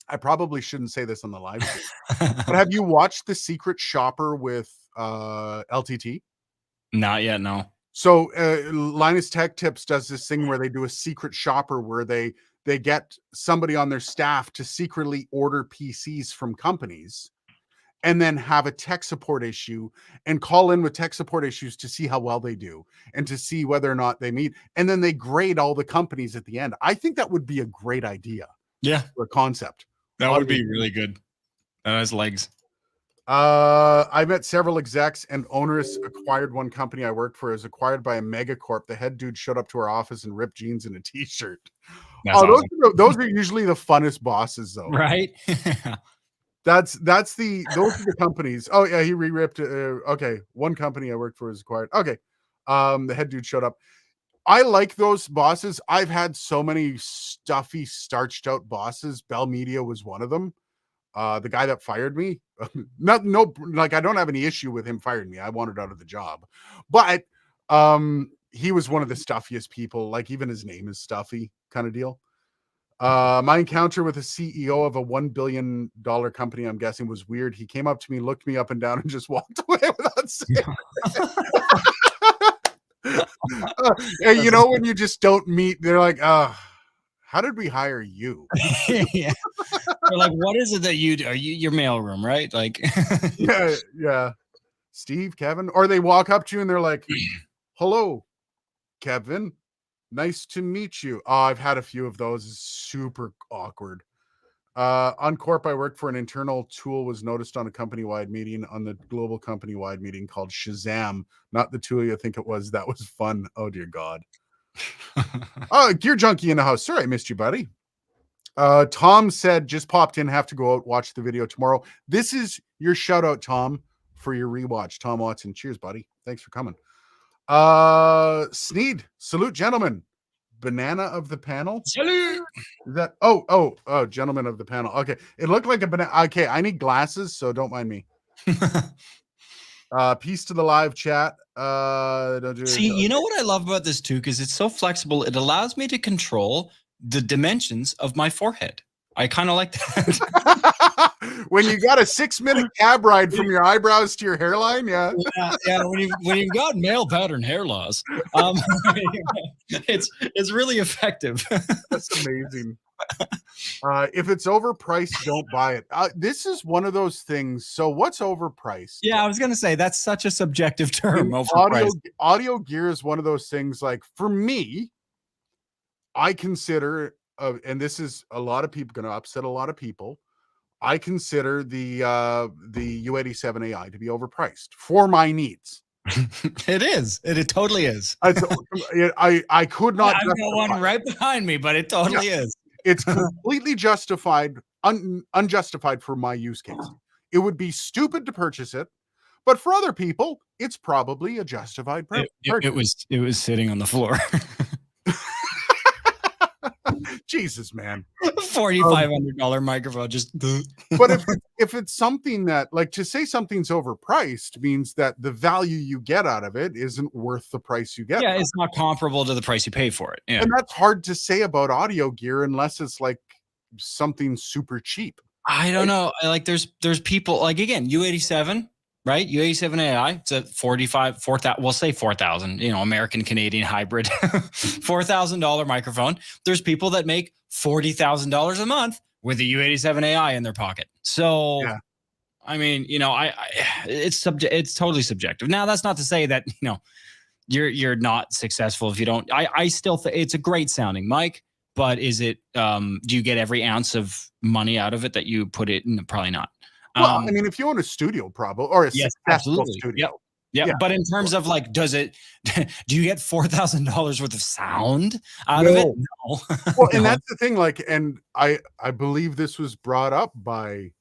I probably shouldn't say this on the live stream, but have you watched The Secret Shopper with LTT? Not yet, no. So Linus Tech Tips does this thing where they do a secret shopper where they get somebody on their staff to secretly order PCs from companies and then have a tech support issue and call in with tech support issues to see how well they do and to see whether or not they meet. And then they grade all the companies at the end. I think that would be a great idea. Yeah. For a concept. That would be really good. That has legs. I met several execs, and owners acquired one company I worked for. It was acquired by a megacorp. The head dude showed up to our office in ripped jeans and a t-shirt. Awesome. Those are usually the funnest bosses, though. Right? Those are the companies. Oh yeah, he re-ripped. Okay, one company I worked for was acquired. Okay, the head dude showed up. I like those bosses. I've had so many stuffy, starched out bosses. Bell Media was one of them. The guy that fired me, like I don't have any issue with him firing me. I wanted out of the job, but he was one of the stuffiest people. Like even his name is stuffy, kind of deal. My encounter with the CEO of a $1 billion company, I'm guessing, was weird. He came up to me, looked me up and down, and just walked away without saying. And when you just don't meet, they're like, how did we hire you? Yeah. They're like, what is it that you do? Are you your mailroom, right? Like, yeah. Steve, Kevin, or they walk up to you and they're like, hello, Kevin. Nice to meet you. Oh, I've had a few of those. It's super awkward. On Corp, I worked for an internal tool was noticed on a company-wide meeting, on the global company-wide meeting called Shazam. Not the tool you think it was. That was fun. Oh, dear God. Oh, Gear Junkie in the house. Sorry, I missed you, buddy. Tom said, just popped in, have to go out, watch the video tomorrow. This is your shout out, Tom, for your rewatch. Tom Watson. Cheers, buddy. Thanks for coming. Sneed, salute, gentlemen. Banana of the panel. Salute. Is that gentlemen of the panel. Okay, it looked like a banana. Okay, I need glasses, so don't mind me. Peace to the live chat. See, you know what I love about this too, because it's so flexible. It allows me to control the dimensions of my forehead. I kind of like that. When you got a 6-minute cab ride from your eyebrows to your hairline, yeah. Yeah. When you've got male pattern hair loss, it's really effective. That's amazing. If it's overpriced, don't buy it. This is one of those things. So what's overpriced? Yeah, I was gonna say that's such a subjective term. Audio gear is one of those things. Like for me, I consider, and this is a lot of people going to upset a lot of people. I consider the U87 AI to be overpriced for my needs. It is. It totally is. I could not. I've got one right behind me, but it totally is. It's completely justified, unjustified for my use case. It would be stupid to purchase it, but for other people, it's probably a justified purchase. It was sitting on the floor. Jesus, man. $4,500 microphone. Just. But if it's something that, like, to say something's overpriced means that the value you get out of it isn't worth the price you get. Yeah, it's not comparable to the price you pay for it. Yeah. And that's hard to say about audio gear unless it's like something super cheap. I don't know. Like there's people like, again, U87, right? U87 AI, it's a 4,000, we'll say 4,000, American Canadian hybrid, $4,000 microphone. There's people that make $40,000 a month with a U87 AI in their pocket. So, yeah. I mean, it's totally subjective. Now, that's not to say that, you're not successful if you don't. I still think it's a great sounding mic, but is it, do you get every ounce of money out of it that you put it in? Probably not. Well, I mean, if you own a studio, probably, or a successful studio. Yep. Yeah. But in terms of like, do you get $4,000 worth of sound out of it? No. Well, and that's the thing. Like, and I believe this was brought up by,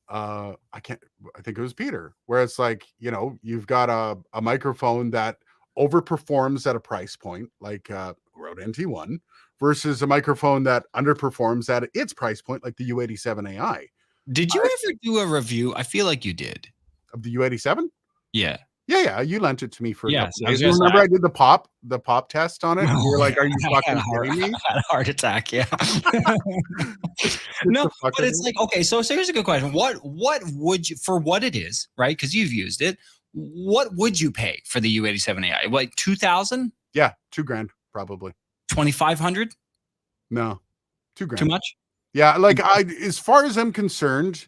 I think it was Peter, where it's like, you've got a microphone that overperforms at a price point, like Rode NT1, versus a microphone that underperforms at its price point, like the U87 AI. Did you ever do a review? I feel like you did. Of the U87? Yeah. Yeah. You lent it to me for a couple days. Remember I did the pop test on it? And you were like, are you fucking kidding me? I had a heart attack, yeah. No, but it's like, okay, so here's a good question. What would you, for what it is, right? Because you've used it, what would you pay for the U87 AI? Like 2,000? Yeah, $2,000 probably. 2,500? No, $2,000. Too much? Yeah, like as far as I'm concerned,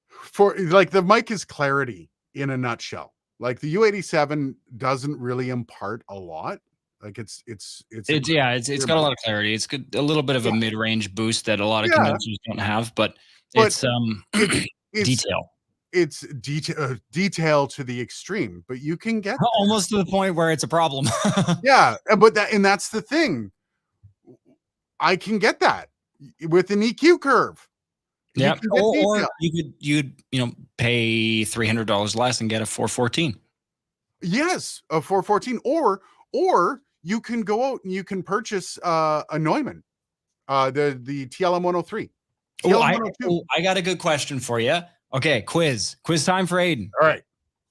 for like the mic is clarity in a nutshell. Like the U87 doesn't really impart a lot. Like it's got a lot of clarity. It's good, a little bit of a mid-range boost that a lot of condensers don't have, but it's detail. It's detail to the extreme, but you can get there. Almost to the point where it's a problem. Yeah, but that's the thing. I can get that with an EQ curve. Yeah, or you'd pay $300 less and get a 414. Yes, a 414, or you can go out and you can purchase a Neumann, the TLM 103. I got a good question for you. Okay, quiz time for Aiden. All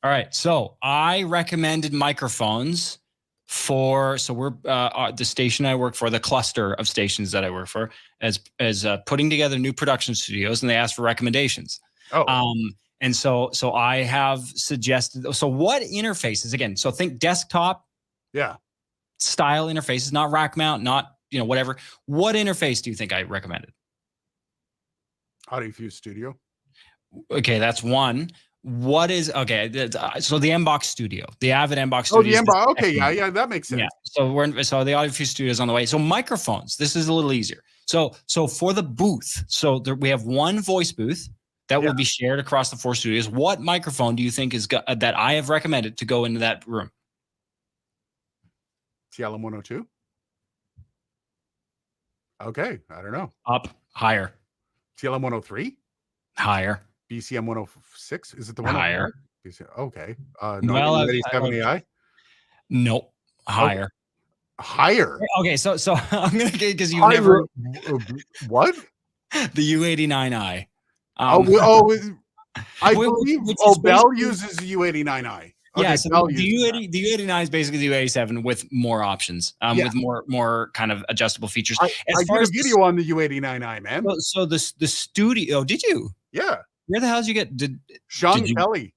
right. So I recommended microphones for, we're the station I work for, the cluster of stations that I work for, as putting together new production studios, and they asked for recommendations. And so I have suggested. So what interfaces? Again, so think desktop, style interfaces, not rack mount, not whatever. What interface do you think I recommended? AudioFuse Studio. Okay, that's one. What is so the MBox Studio, the Avid MBox Studio. Oh, the MBox. Okay, yeah, that makes sense. Yeah. So the AudioFuse Studio is on the way. So microphones. This is a little easier. So for the booth, we have one voice booth that will be shared across the 4 studios. What microphone do you think is that I have recommended to go into that room? TLM 102. Okay, I don't know. Up, higher. TLM 103. Higher. BCM 106. Is it the one higher? Okay. Well, AI. Nope. Higher. Higher. Okay, so I'm gonna get, because you never what? The U89i. I believe Bell uses the U89i. Yeah, Okay, so Bell the uses that. U80, the U89 is basically the U87 with more options, Yeah. with more kind of adjustable features. As I far did a as video on the U89i, man. so the studio, did you? Yeah. Where the hell did you get? Sean Did you? Kelly.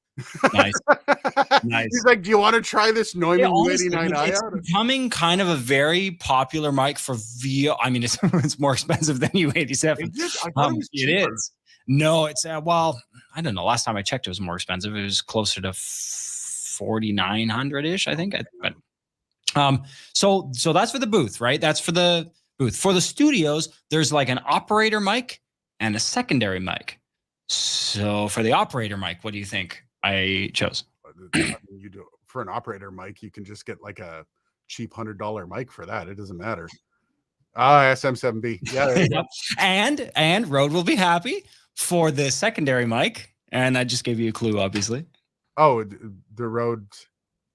Nice, He's nice. like, "Do you want to try this Yeah, Neumann honestly, U89i it's out?" becoming kind of a very popular mic for VO. I mean, it's more expensive than U87. Is it? I thought it was It cheaper. is. No, it's well, I don't know. Last time I checked, it was more expensive. It was closer to 4,900 ish, I think. But so that's for the booth, right? That's for the booth. For the studios, there's like an operator mic and a secondary mic. So for the operator mic, what do you think I chose? You do for an operator mic, you can just get like a cheap $100 mic for that. It doesn't matter. SM7B. Yeah. Yep. And Rode will be happy for the secondary mic. And I just gave you a clue, obviously. Oh, the Rode,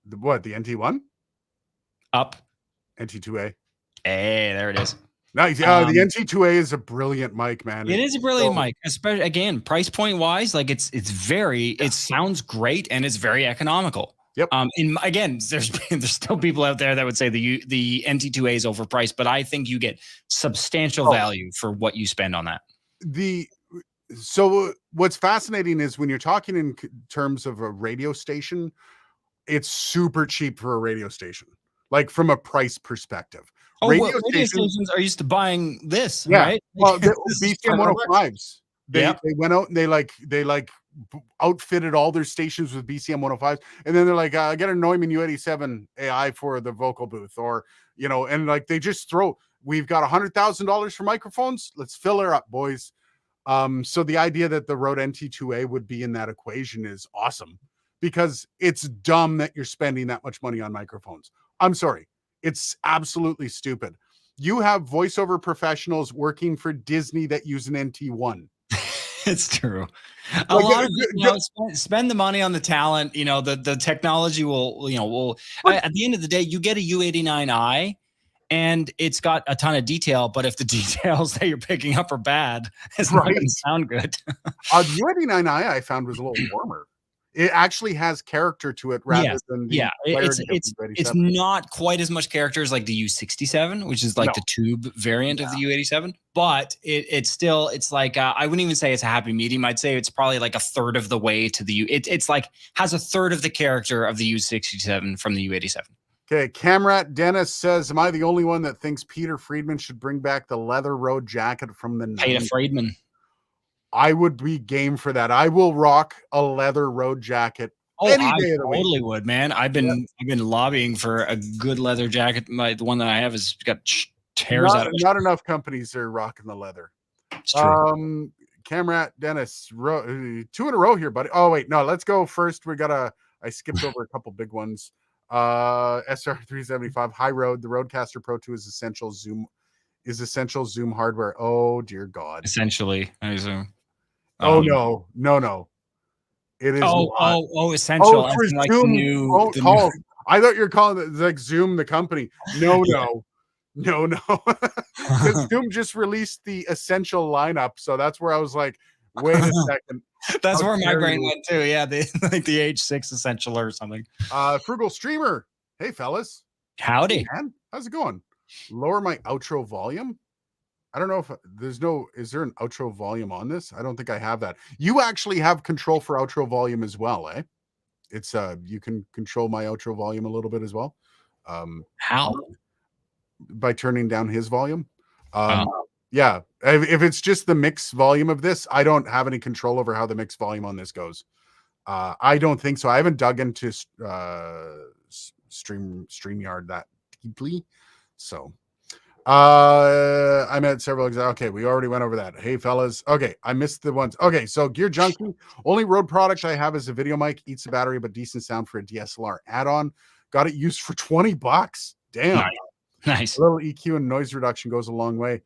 the NT1? Up. NT2A. Hey, there it is. Nice. The NT2A is a brilliant mic, man. It is a brilliant mic, especially again, price point wise. Like it sounds great and it's very economical. Yep. Again, there's still people out there that would say the NT2A is overpriced, but I think you get substantial value for what you spend on that. So what's fascinating is when you're talking in terms of a radio station, it's super cheap for a radio station, like from a price perspective. Radio stations are used to buying this, yeah. right? Well, BCM 105s. They went out and they outfitted all their stations with BCM 105s, and then they're like, I get a Neumann U87 AI for the vocal booth, or and like they just throw. We've got $100,000 for microphones. Let's fill her up, boys. So the idea that the Rode NT2A would be in that equation is awesome, because it's dumb that you're spending that much money on microphones. I'm sorry. It's absolutely stupid. You have voiceover professionals working for Disney that use an NT1. It's true. A lot of spend the money on the talent. The technology will at the end of the day, you get a U89i and it's got a ton of detail, but if the details that you're picking up are bad, it's not going to sound good. The U89i I found was a little warmer. It actually has character to it rather than the it's not quite as much character as like the U67, which is like the tube variant of the U87, but it's like I wouldn't even say it's a happy medium. I'd say it's probably like a third of the way to the it's like has a third of the character of the U67 from the U87. Okay, Camrat Dennis says, am I the only one that thinks Peter Friedman should bring back the leather road jacket from the 90s? Peter Friedman. I would be game for that. I will rock a leather road jacket. I totally would, man. I've been lobbying for a good leather jacket. The one that I have has got tears out of it. Not enough companies are rocking the leather. It's true. Camrat Dennis, 2 in a row here, buddy. Oh wait, no, let's go first. I skipped over a couple big ones. SR375 High Road. The Rodecaster Pro 2 is essential Zoom hardware. Oh dear God. Essentially, I assume. Oh no. It is essential. For like Zoom new calls. I thought you're calling it like Zoom the company. No. Because Zoom just released the essential lineup, so that's where I was like, wait a second. That's where my brain went too. Yeah, like the H6 essential or something. Frugal Streamer. Hey fellas. Howdy. Hey, man. How's it going? Lower my outro volume. I don't know if is there an outro volume on this? I don't think I have that. You actually have control for outro volume as well, eh? It's you can control my outro volume a little bit as well. How? By turning down his volume. Yeah. If it's just the mix volume of this, I don't have any control over how the mix volume on this goes. I don't think so. I haven't dug into StreamYard that deeply. So I met several okay, we already went over that. Hey fellas. Okay, I missed the ones. Okay, so Gear Junkie, only Rode product I have is a video mic, eats a battery, but decent sound for a DSLR add-on. Got it used for $20. Damn. Nice. A little EQ and noise reduction goes a long way.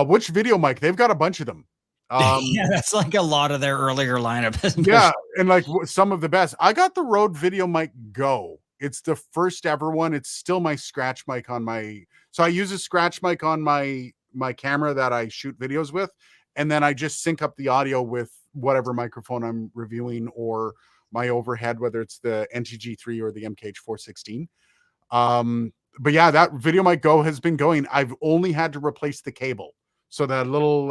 Which video mic? They've got a bunch of them. Yeah, that's like a lot of their earlier lineup. Yeah, and like some of the best. I got the Rode Video Mic Go. It's the first ever one. It's still my scratch mic on my. So I use a scratch mic on my camera that I shoot videos with, and then I just sync up the audio with whatever microphone I'm reviewing or my overhead, whether it's the NTG3 or the MKH416. But yeah, that Video Mic Go has been going. I've only had to replace the cable. So that little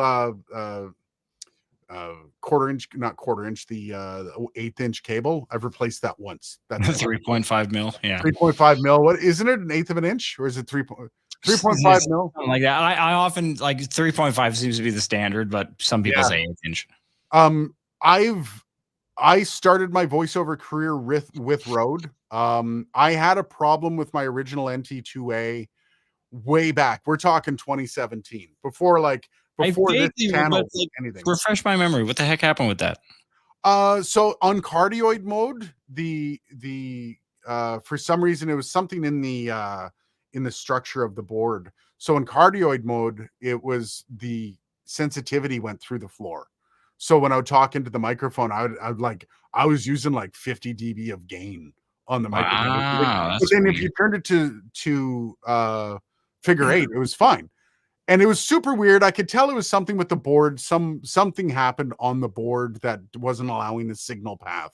quarter inch, not quarter inch, the 1/8 inch cable, I've replaced that once. That's it. 3.5 mil. Yeah. 3.5 mil. What isn't it, 1/8 of an inch, or is it 3.5 mil? Something like that. I often like 3.5 seems to be the standard, but some people say 1/8 inch. I started my voiceover career with Rode. I had a problem with my original NT2A way back. We're talking 2017, before this channel, like, anything. Refresh my memory. What the heck happened with that? So on cardioid mode, the for some reason it was something in the structure of the board. So in cardioid mode, it was the sensitivity went through the floor. So when I would talk into the microphone, I was using like 50 dB of gain on the microphone. Wow, But then if you turned it to figure 8, it was fine. And it was super weird. I could tell it was something with the board. Something happened on the board that wasn't allowing the signal path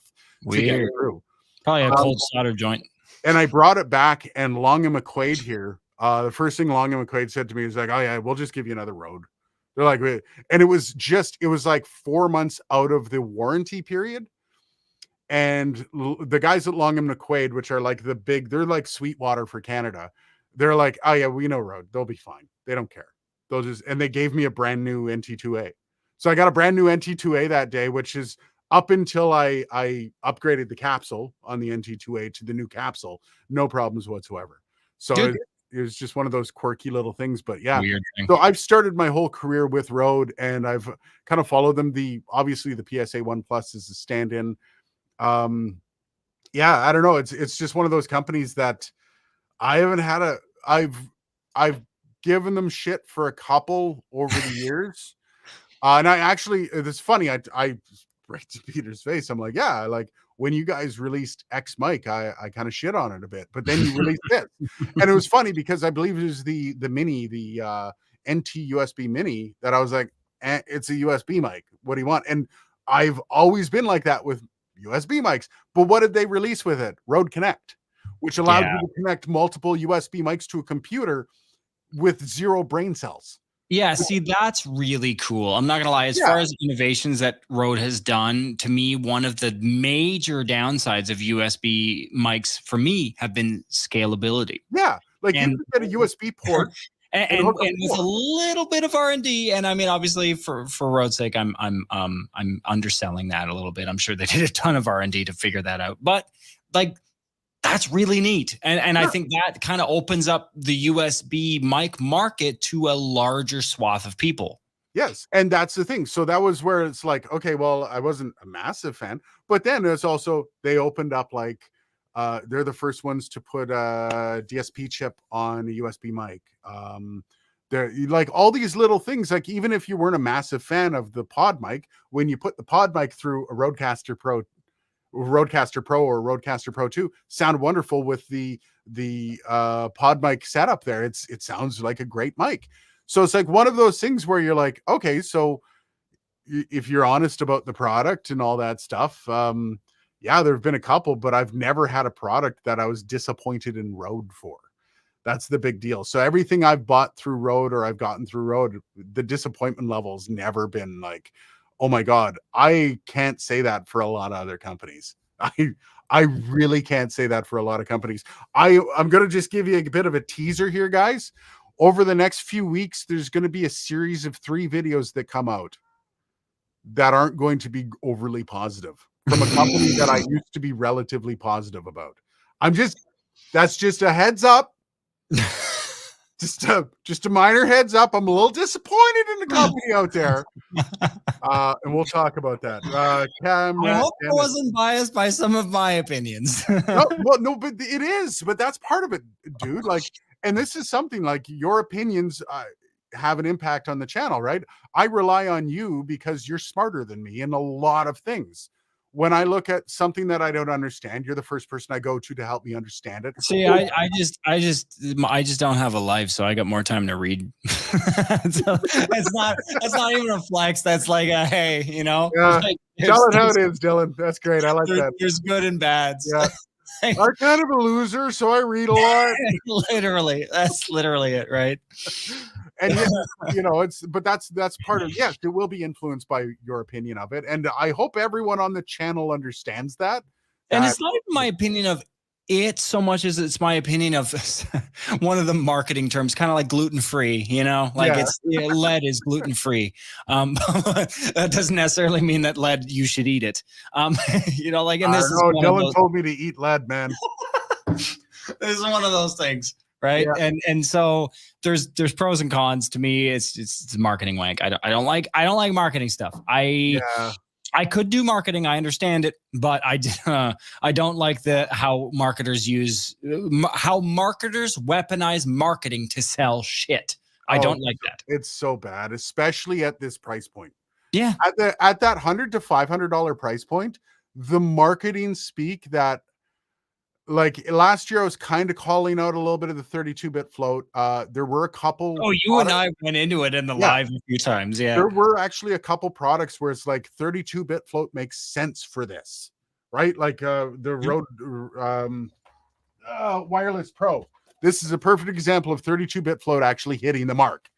to get through. Probably a cold solder joint. And I brought it back, and Long and McQuaid here, the first thing Long and McQuaid said to me was like, "Oh yeah, we'll just give you another Rode." They're like, "Wait." And it was like 4 months out of the warranty period. And the guys at Long and McQuaid, which are like they're like Sweetwater for Canada. They're like, "Oh yeah, we know Rode. They'll be fine. They don't care." And they gave me a brand new NT2A. So I got a brand new NT2A that day, which is up until I upgraded the capsule on the NT2A to the new capsule, no problems whatsoever. So it was just one of those quirky little things. But yeah, so I've started my whole career with Rode, and I've kind of followed them. Obviously the PSA 1 Plus is a stand-in. Yeah, I don't know. It's just one of those companies that I haven't had I've given them shit for a couple over the years. And I actually, it's funny, I right to Peter's face, I'm like, yeah, like when you guys released X mic, I kind of shit on it a bit, but then you released it. And it was funny because I believe it was the mini, the NT USB mini, that I was like, it's a USB mic. What do you want? And I've always been like that with USB mics. But what did they release with it? Rode Connect, which allowed you to connect multiple USB mics to a computer with 0 brain cells. Yeah, see, that's really cool. I'm not gonna lie. As far as innovations that Rode has done, to me, one of the major downsides of USB mics for me have been scalability. Yeah, like you can get a USB port. And with a little bit of R&D, and I mean, obviously, for Rode's sake, I'm underselling that a little bit. I'm sure they did a ton of R&D to figure that out, but like, that's really neat. And I think that kind of opens up the USB mic market to a larger swath of people. Yes. And that's the thing. So that was where it's like, okay, well, I wasn't a massive fan, but then it's also, they opened up like, they're the first ones to put a DSP chip on a USB mic. They're like all these little things, like even if you weren't a massive fan of the pod mic, when you put the pod mic through a Rodecaster Pro or Rodecaster Pro 2, sound wonderful with the pod mic setup there. It sounds like a great mic. So it's like one of those things where you're like, okay, so if you're honest about the product and all that stuff, yeah, there have been a couple, but I've never had a product that I was disappointed in Rode for. That's the big deal. So everything I've bought through Rode or I've gotten through Rode, the disappointment level's never been like, oh my God. I can't say that for a lot of other companies. I really can't say that for a lot of companies. I'm going to just give you a bit of a teaser here, guys. Over the next few weeks, there's going to be a series of 3 videos that come out that aren't going to be overly positive from a company that I used to be relatively positive about. That's just a heads up. Just a minor heads up. I'm a little disappointed in the company out there. And we'll talk about that. I hope I wasn't biased by some of my opinions. No, but it is. But that's part of it, dude. Like, and this is something like your opinions have an impact on the channel, right? I rely on you because you're smarter than me in a lot of things. when I look at something that I don't understand, you're the first person I go to help me understand it. See, I just don't have a life, so I got more time to read. So that's not even a flex. That's like a hey, you know. Yeah. Like, Tell it how it is, Dylan. That's great. I like that. There's good and bads. Yeah. I'm kind of a loser, so I read a lot. Literally, that's literally it, right? And yet, you know, but that's part of, yes, it will be influenced by your opinion of it. And I hope everyone on the channel understands that. And it's not even my opinion of it so much as it's my opinion of one of the marketing terms, kind of like gluten-free, you know, like lead is gluten-free. That doesn't necessarily mean that lead, you should eat it. You know, like, and this is Dylan told me to eat lead, man. This is one of those things. Right. Yeah. And so there's pros and cons. To me, it's marketing wank. I don't like marketing stuff. I could do marketing. I understand it, but I don't like how marketers weaponize marketing to sell shit. I don't like that. It's so bad, especially at this price point. Yeah. At that $100 to $500 price point, the marketing speak that, like last year, I was kind of calling out a little bit of the 32-bit float. There were a couple. Oh, you and I went into it in the live a few times. Yeah, there were actually a couple products where it's like 32-bit float makes sense for this, right? Like the Rode Wireless Pro. This is a perfect example of 32-bit float actually hitting the mark.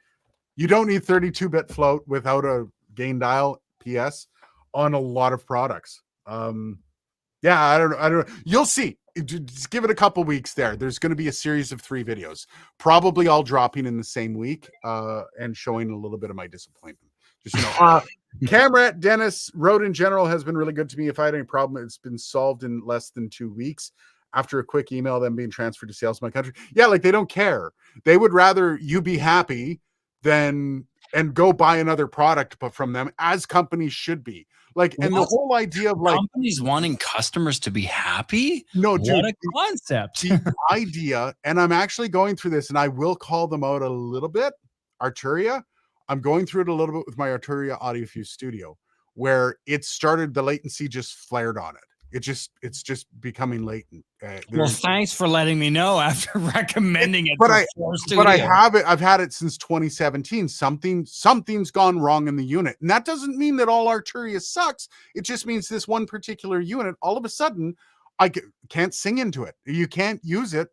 You don't need 32-bit float without a gain dial PS on a lot of products. Yeah, I don't know. You'll see. Just give it a couple weeks there. There's going to be a series of 3 videos, probably all dropping in the same week, and showing a little bit of my disappointment. Just, you know, Camrat Dennis Rode in general has been really good to me. If I had any problem, it's been solved in less than 2 weeks after a quick email, them being transferred to sales in my country. Yeah, like they don't care. They would rather you be happy than and go buy another product, but from them, as companies should be. Like, and the whole idea of like companies wanting customers to be happy. No, dude, what a concept. The idea, and I'm actually going through this, and I will call them out a little bit. Arturia, I'm going through it a little bit with my Arturia AudioFuse Studio, where it started, the latency just flared on it. It's just becoming latent. Well, thanks for letting me know after recommending it. But I have it. I've had it since 2017. Something's gone wrong in the unit, and that doesn't mean that all Arturia sucks. It just means this one particular unit, all of a sudden, I can't sing into it. You can't use it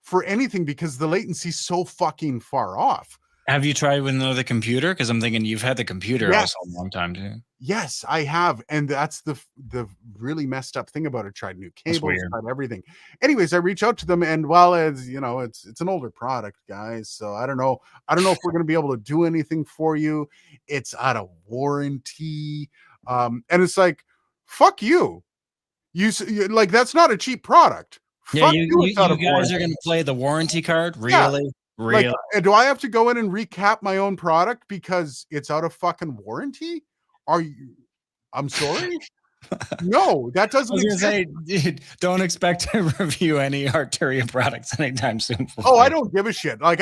for anything because the latency's so fucking far off. Have you tried with another computer? Because I'm thinking you've had the computer also a long time too. Yes, I have, and that's the really messed up thing about it. Tried new cables, tried everything. Anyways, I reach out to them, and while as you know, it's an older product, guys. So I don't know if we're going to be able to do anything for you. It's out of warranty, and it's like, fuck you. You like that's not a cheap product. Yeah, you guys are going to play the warranty card, really? Yeah. Really? Like, do I have to go in and recap my own product because it's out of fucking warranty? I'm sorry. No, that doesn't exist. Say, dude, don't expect to review any Arturia products anytime soon. I don't give a shit. Like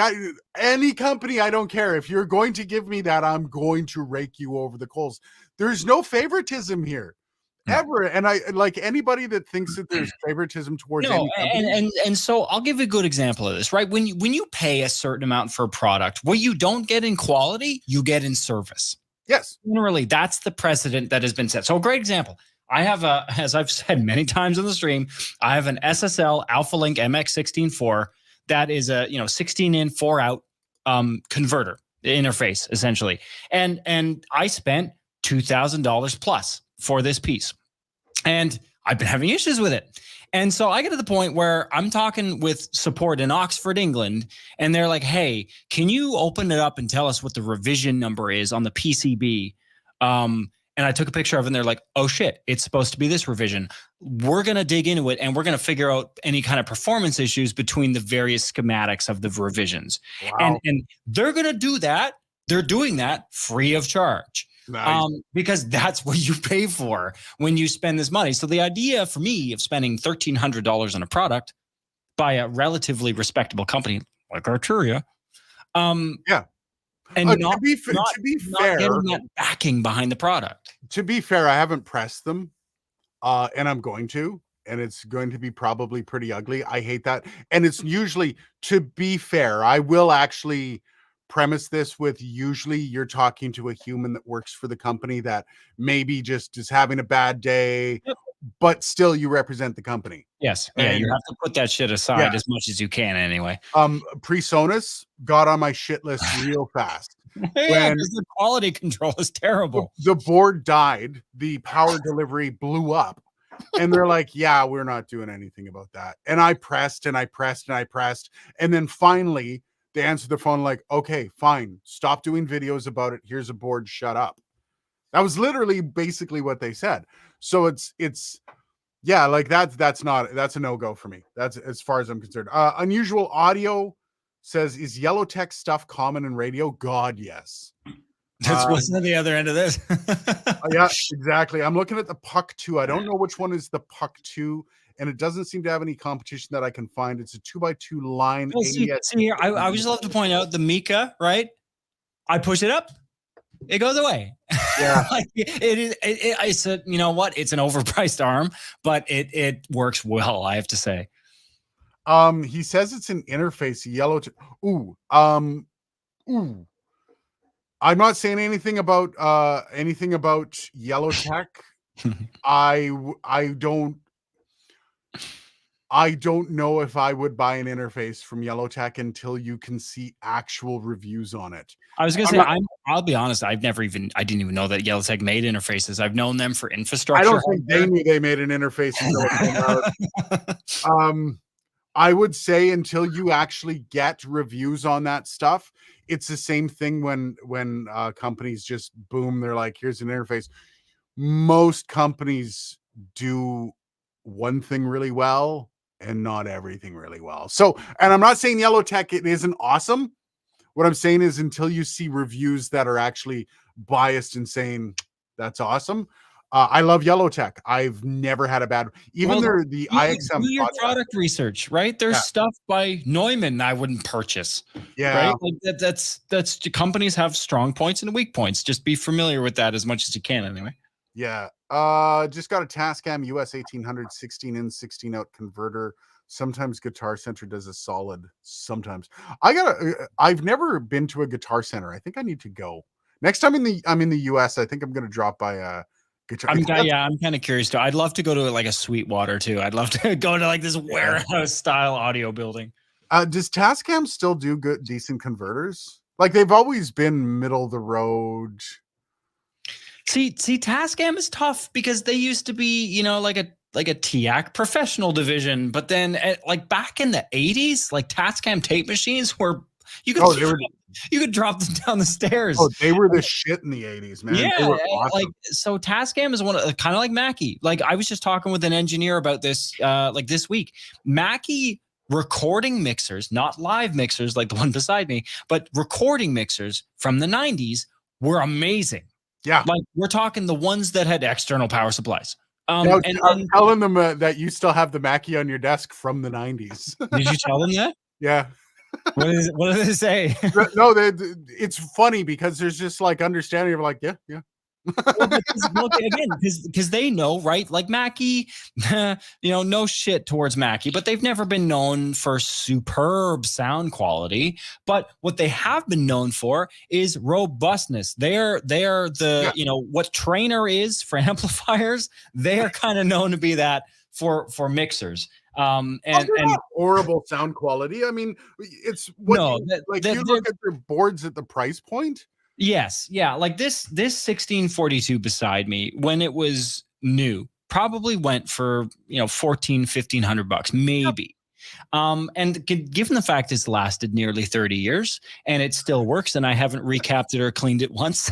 any company, I don't care. If you're going to give me that, I'm going to rake you over the coals. There's no favoritism here. Ever. And I like anybody that thinks that there's favoritism towards and so I'll give a good example of this, right? When you pay a certain amount for a product, what you don't get in quality, you get in service. Yes. Generally, that's the precedent that has been set. So a great example. I have as I've said many times on the stream, I have an SSL Alpha Link MX164 that is a 16 in 4 out converter interface essentially. And I spent $2,000 plus for this piece. And I've been having issues with it. And so I get to the point where I'm talking with support in Oxford, England, and they're like, hey, can you open it up and tell us what the revision number is on the PCB? And I took a picture of it, and they're like, oh shit, it's supposed to be this revision. We're going to dig into it, and we're going to figure out any kind of performance issues between the various schematics of the revisions. Wow. And they're going to do that. They're doing that free of charge. Nice. Because that's what you pay for when you spend this money. So the idea for me of spending $1,300 on a product by a relatively respectable company like Arturia, and not getting that backing behind the product. To be fair, I haven't pressed them and I'm going to, and it's going to be probably pretty ugly. I hate that. And it's usually, to be fair, I will actually premise this with, usually you're talking to a human that works for the company that maybe just is having a bad day, Yep. but still you represent the company. Yes. Yeah. You And have to put that shit aside as much as you can anyway. PreSonus got on my shit list real fast. Yeah, because the quality control is terrible. The board died, the power delivery blew up, and they're like, yeah, we're not doing anything about that. And I pressed and I pressed and I pressed. And then finally they answered the phone like, okay, fine, stop doing videos about it. Here's a board, shut up. That was literally basically what they said. So it's yeah, like that's a no-go for me. That's as far as I'm concerned. Unusual audio says, is yellow tech stuff common in radio? God, yes. That's what's on the other end of this. Yeah, exactly. I'm looking at the Puck 2. I don't know which one is the Puck 2, and it doesn't seem to have any competition that I can find. It's a 2x2 line. Well, see here, I would just love to point out the Mika, right? I push it up, it goes away. Yeah. Like, it's a, you know what? It's an overpriced arm, but it works well, I have to say. He says it's an interface, yellow. Ooh. I'm not saying anything about yellow tech. I don't know if I would buy an interface from Yellow Tech until you can see actual reviews on it. I was gonna say, I'll be honest, I didn't even know that Yellow Tech made interfaces. I've known them for infrastructure. I don't think they knew they made an interface until it came out. I would say until you actually get reviews on that stuff, it's the same thing when companies just boom, they're like, here's an interface. Most companies do one thing really well and not everything really well. So, and I'm not saying Yellow Tech it isn't awesome. What I'm saying is, until you see reviews that are actually biased and saying that's awesome. I love Yellow Tech. I've never had a bad, even the IXM. Do your product research, right? There's stuff by Neumann I wouldn't purchase. Yeah, right? Like that's companies have strong points and weak points. Just be familiar with that as much as you can, anyway. Yeah. Just got a Tascam US 1800 16 in 16 out converter. Sometimes Guitar Center does a solid. Sometimes I've never been to a Guitar Center. I think I need to go next time I'm in the US. I think I'm going to drop by a guitar. I'm kind of curious too. I'd love to go to like a Sweetwater too. I'd love to go to like this warehouse style audio building. Does Tascam still do decent converters? Like they've always been middle of the road. See, Tascam is tough because they used to be, you know, like a TIAC professional division, but then like back in the 80s, like Tascam tape machines were you could drop them down the stairs. Oh, they were the shit in the 80s, man. Yeah, they were awesome. like so Tascam is one of kind of like Mackie. Like I was just talking with an engineer about this like this week. Mackie recording mixers, not live mixers like the one beside me, but recording mixers from the 90s were amazing. Yeah, like we're talking the ones that had external power supplies. And I'm telling them that you still have the Mackie on your desk from the 90s. Did you tell them that? Yeah. What do they say? No, it's funny because there's just like understanding of like, yeah. Well, again, because they know, right? Like Mackie, no shit towards Mackie, but they've never been known for superb sound quality. But what they have been known for is robustness. They are the what Trainer is for amplifiers. They are kind of known to be that for mixers. And not horrible sound quality. I mean, it's you look at their boards at the price point. Yes. Yeah. Like this 1642 beside me, when it was new, probably went for, $1,400-1,500, maybe. And given the fact it's lasted nearly 30 years and it still works and I haven't recapped it or cleaned it once.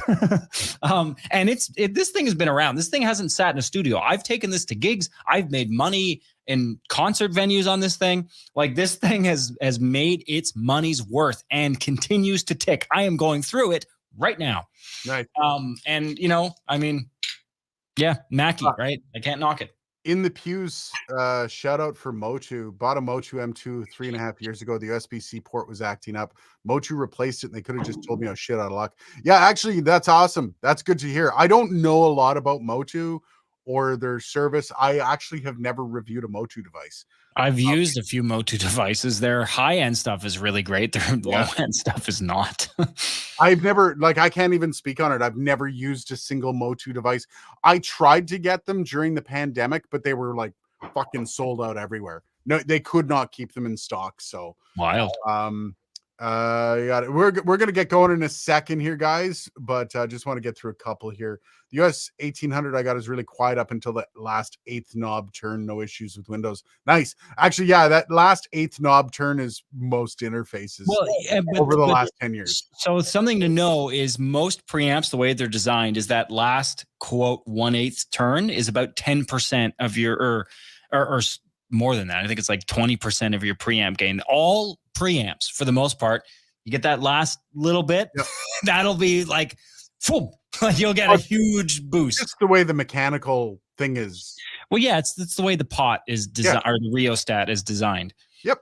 And this thing has been around. This thing hasn't sat in a studio. I've taken this to gigs. I've made money in concert venues on this thing. Like this thing has made its money's worth and continues to tick. I am going through it right now. Right. And Mackie, right? I can't knock it. In the pews, shout out for Motu. Bought a Motu M2 3.5 years ago. The USB-C port was acting up. Motu replaced it, and they could have just told me I was shit out of luck. Yeah, actually, that's awesome. That's good to hear. I don't know a lot about Motu or their service. I actually have never reviewed a Motu device. I've used a few Motu devices. Their high-end stuff is really great. Their low-end stuff is not. I've never, like, I can't even speak on it. I've never used a single Motu device. I tried to get them during the pandemic, but they were like fucking sold out everywhere. No, they could not keep them in stock. So Wild. we're gonna get going in a second here, guys, but I just want to get through a couple here. The US 1800 I got is really quiet up until the last 8th knob turn. No issues with Windows. Nice. Actually, yeah, that last 8th knob turn is most interfaces over the last 10 years. So something to know is most preamps, the way they're designed, is that last quote 1/8 turn is about 10% of your or more than that. I think it's like 20% of your preamp gain. All preamps, for the most part, you get that last little bit. Yep. That'll be like, boom, you'll get a huge boost. It's the way the mechanical thing is. Well, yeah, it's the way the pot is designed, or the rheostat is designed. Yep.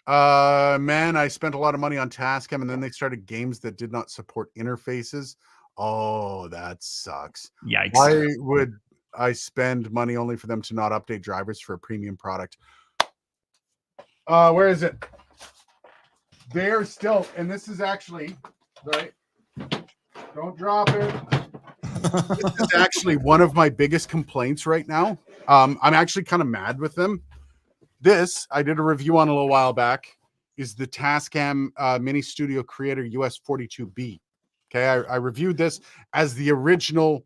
Man, I spent a lot of money on Tascam, and then they started games that did not support interfaces. Oh, that sucks. Yikes. Why would I spend money only for them to not update drivers for a premium product? Where is it? They're still, and this is actually, right? Don't drop it. This is actually one of my biggest complaints right now. I'm actually kind of mad with them. This, I did a review on a little while back, is the Tascam Mini Studio Creator US42B. Okay, I reviewed this as the original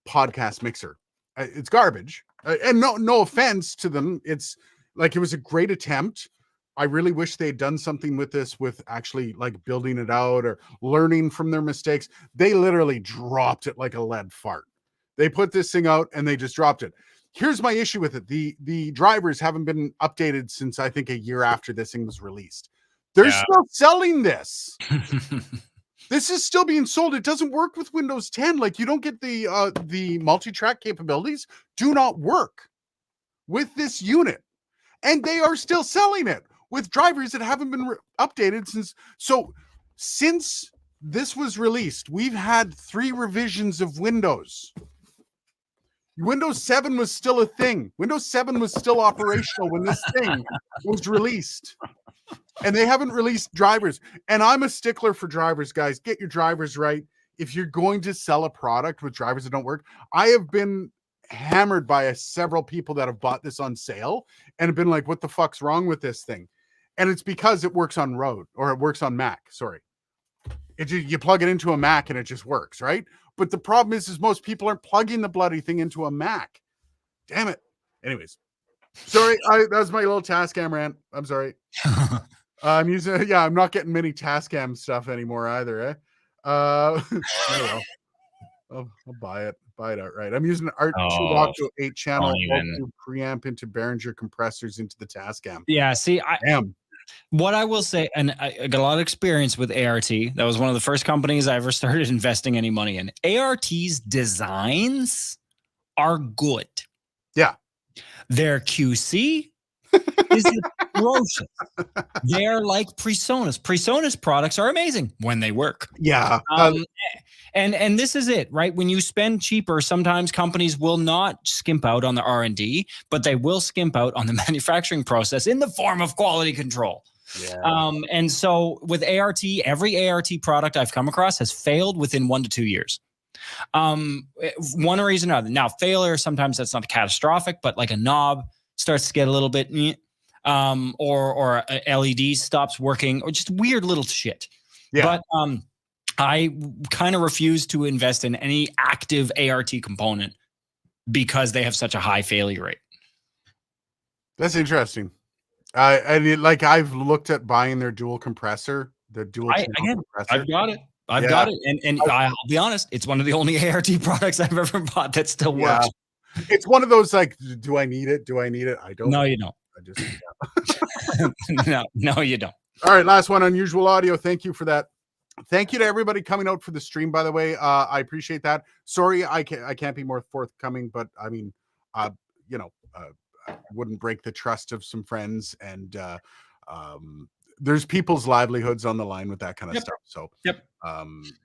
podcast mixer. It's garbage, and no offense to them. It's like, it was a great attempt. I really wish they had done something with this, with actually like building it out or learning from their mistakes. They literally dropped it like a lead fart. They put this thing out and they just dropped it. Here's my issue with it. The drivers haven't been updated since I think a year after this thing was released. They're still selling this. This is still being sold. It doesn't work with Windows 10. Like, you don't get the multi-track capabilities. Do not work with this unit. And they are still selling it with drivers that haven't been updated since. So since this was released, we've had 3 revisions of Windows. Windows 7 was still a thing. Windows 7 was still operational when this thing was released. And they haven't released drivers. And I'm a stickler for drivers, guys. Get your drivers right. If you're going to sell a product with drivers that don't work, I have been hammered by several people that have bought this on sale and have been like, what the fuck's wrong with this thing? And it's because it works on Rode, or it works on Mac. Sorry. You plug it into a Mac and it just works, right? But the problem is most people aren't plugging the bloody thing into a Mac. Damn it. Anyways. Sorry, that was my little Tascam rant. I'm sorry. I'm using, I'm not getting many Tascam stuff anymore either, eh? I don't know. I'll buy it outright. I'm using an Art 2 Octo 8-channel preamp into Behringer compressors into the Tascam. Yeah, see, what I will say, and I got a lot of experience with ART. That was one of the first companies I ever started investing any money in. ART's designs are good. Yeah. Their QC is atrocious. They're like PreSonus. PreSonus products are amazing when they work. Yeah. And this is it, right? When you spend cheaper, sometimes companies will not skimp out on the R&D, but they will skimp out on the manufacturing process in the form of quality control. Yeah. And so with ART, every ART product I've come across has failed within 1 to 2 years. One reason or another. Now, failure, sometimes that's not catastrophic, but like a knob starts to get a little bit, or a LED stops working, or just weird little shit. Yeah. But I kind of refuse to invest in any active ART component because they have such a high failure rate. That's interesting. I've looked at buying their dual compressor, compressor. I've got it. I've got it. And I'll be honest, it's one of the only ART products I've ever bought that still works. It's one of those, like, do I need it? I don't. No, you don't. I just no, you don't. All right, last one, Unusual Audio. Thank you for that. Thank you to everybody coming out for the stream, by the way. I appreciate that. Sorry, I can't be more forthcoming, but I mean, I wouldn't break the trust of some friends, and there's people's livelihoods on the line with that kind of stuff. So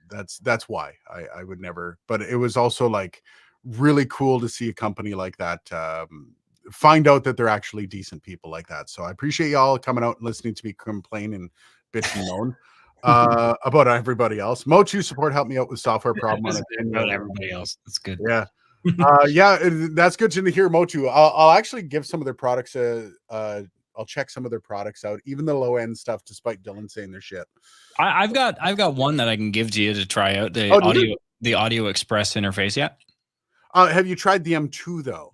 that's why I would never. But it was also like really cool to see a company like that find out that they're actually decent people like that. So I appreciate y'all coming out and listening to me complain and bitch and moan about everybody else. Mackie Support helped me out with software problem on a 10-year about everybody else. That's good. Yeah. That's good to hear. Mackie, I'll actually give some of their products I'll check some of their products out, even the low end stuff, despite Dylan saying their shit. I've got one that I can give to you to try out, the Audio Express interface. Yeah. Have you tried the M2 though?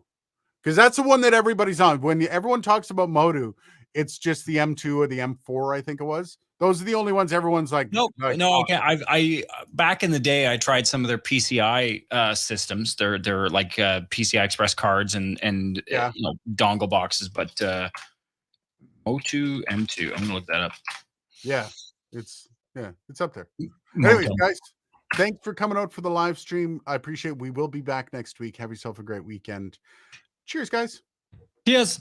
Because that's the one that everybody's on. When everyone talks about Motu, it's just the M2 or the M4, I think it was. Those are the only ones everyone's like. No, I can't. I back in the day, I tried some of their PCI systems. They're like PCI Express cards and dongle boxes. But O2 M2, I'm gonna look that up. Yeah, it's up there. Anyways, guys, thanks for coming out for the live stream. I appreciate it. We will be back next week. Have yourself a great weekend. Cheers, guys. Cheers.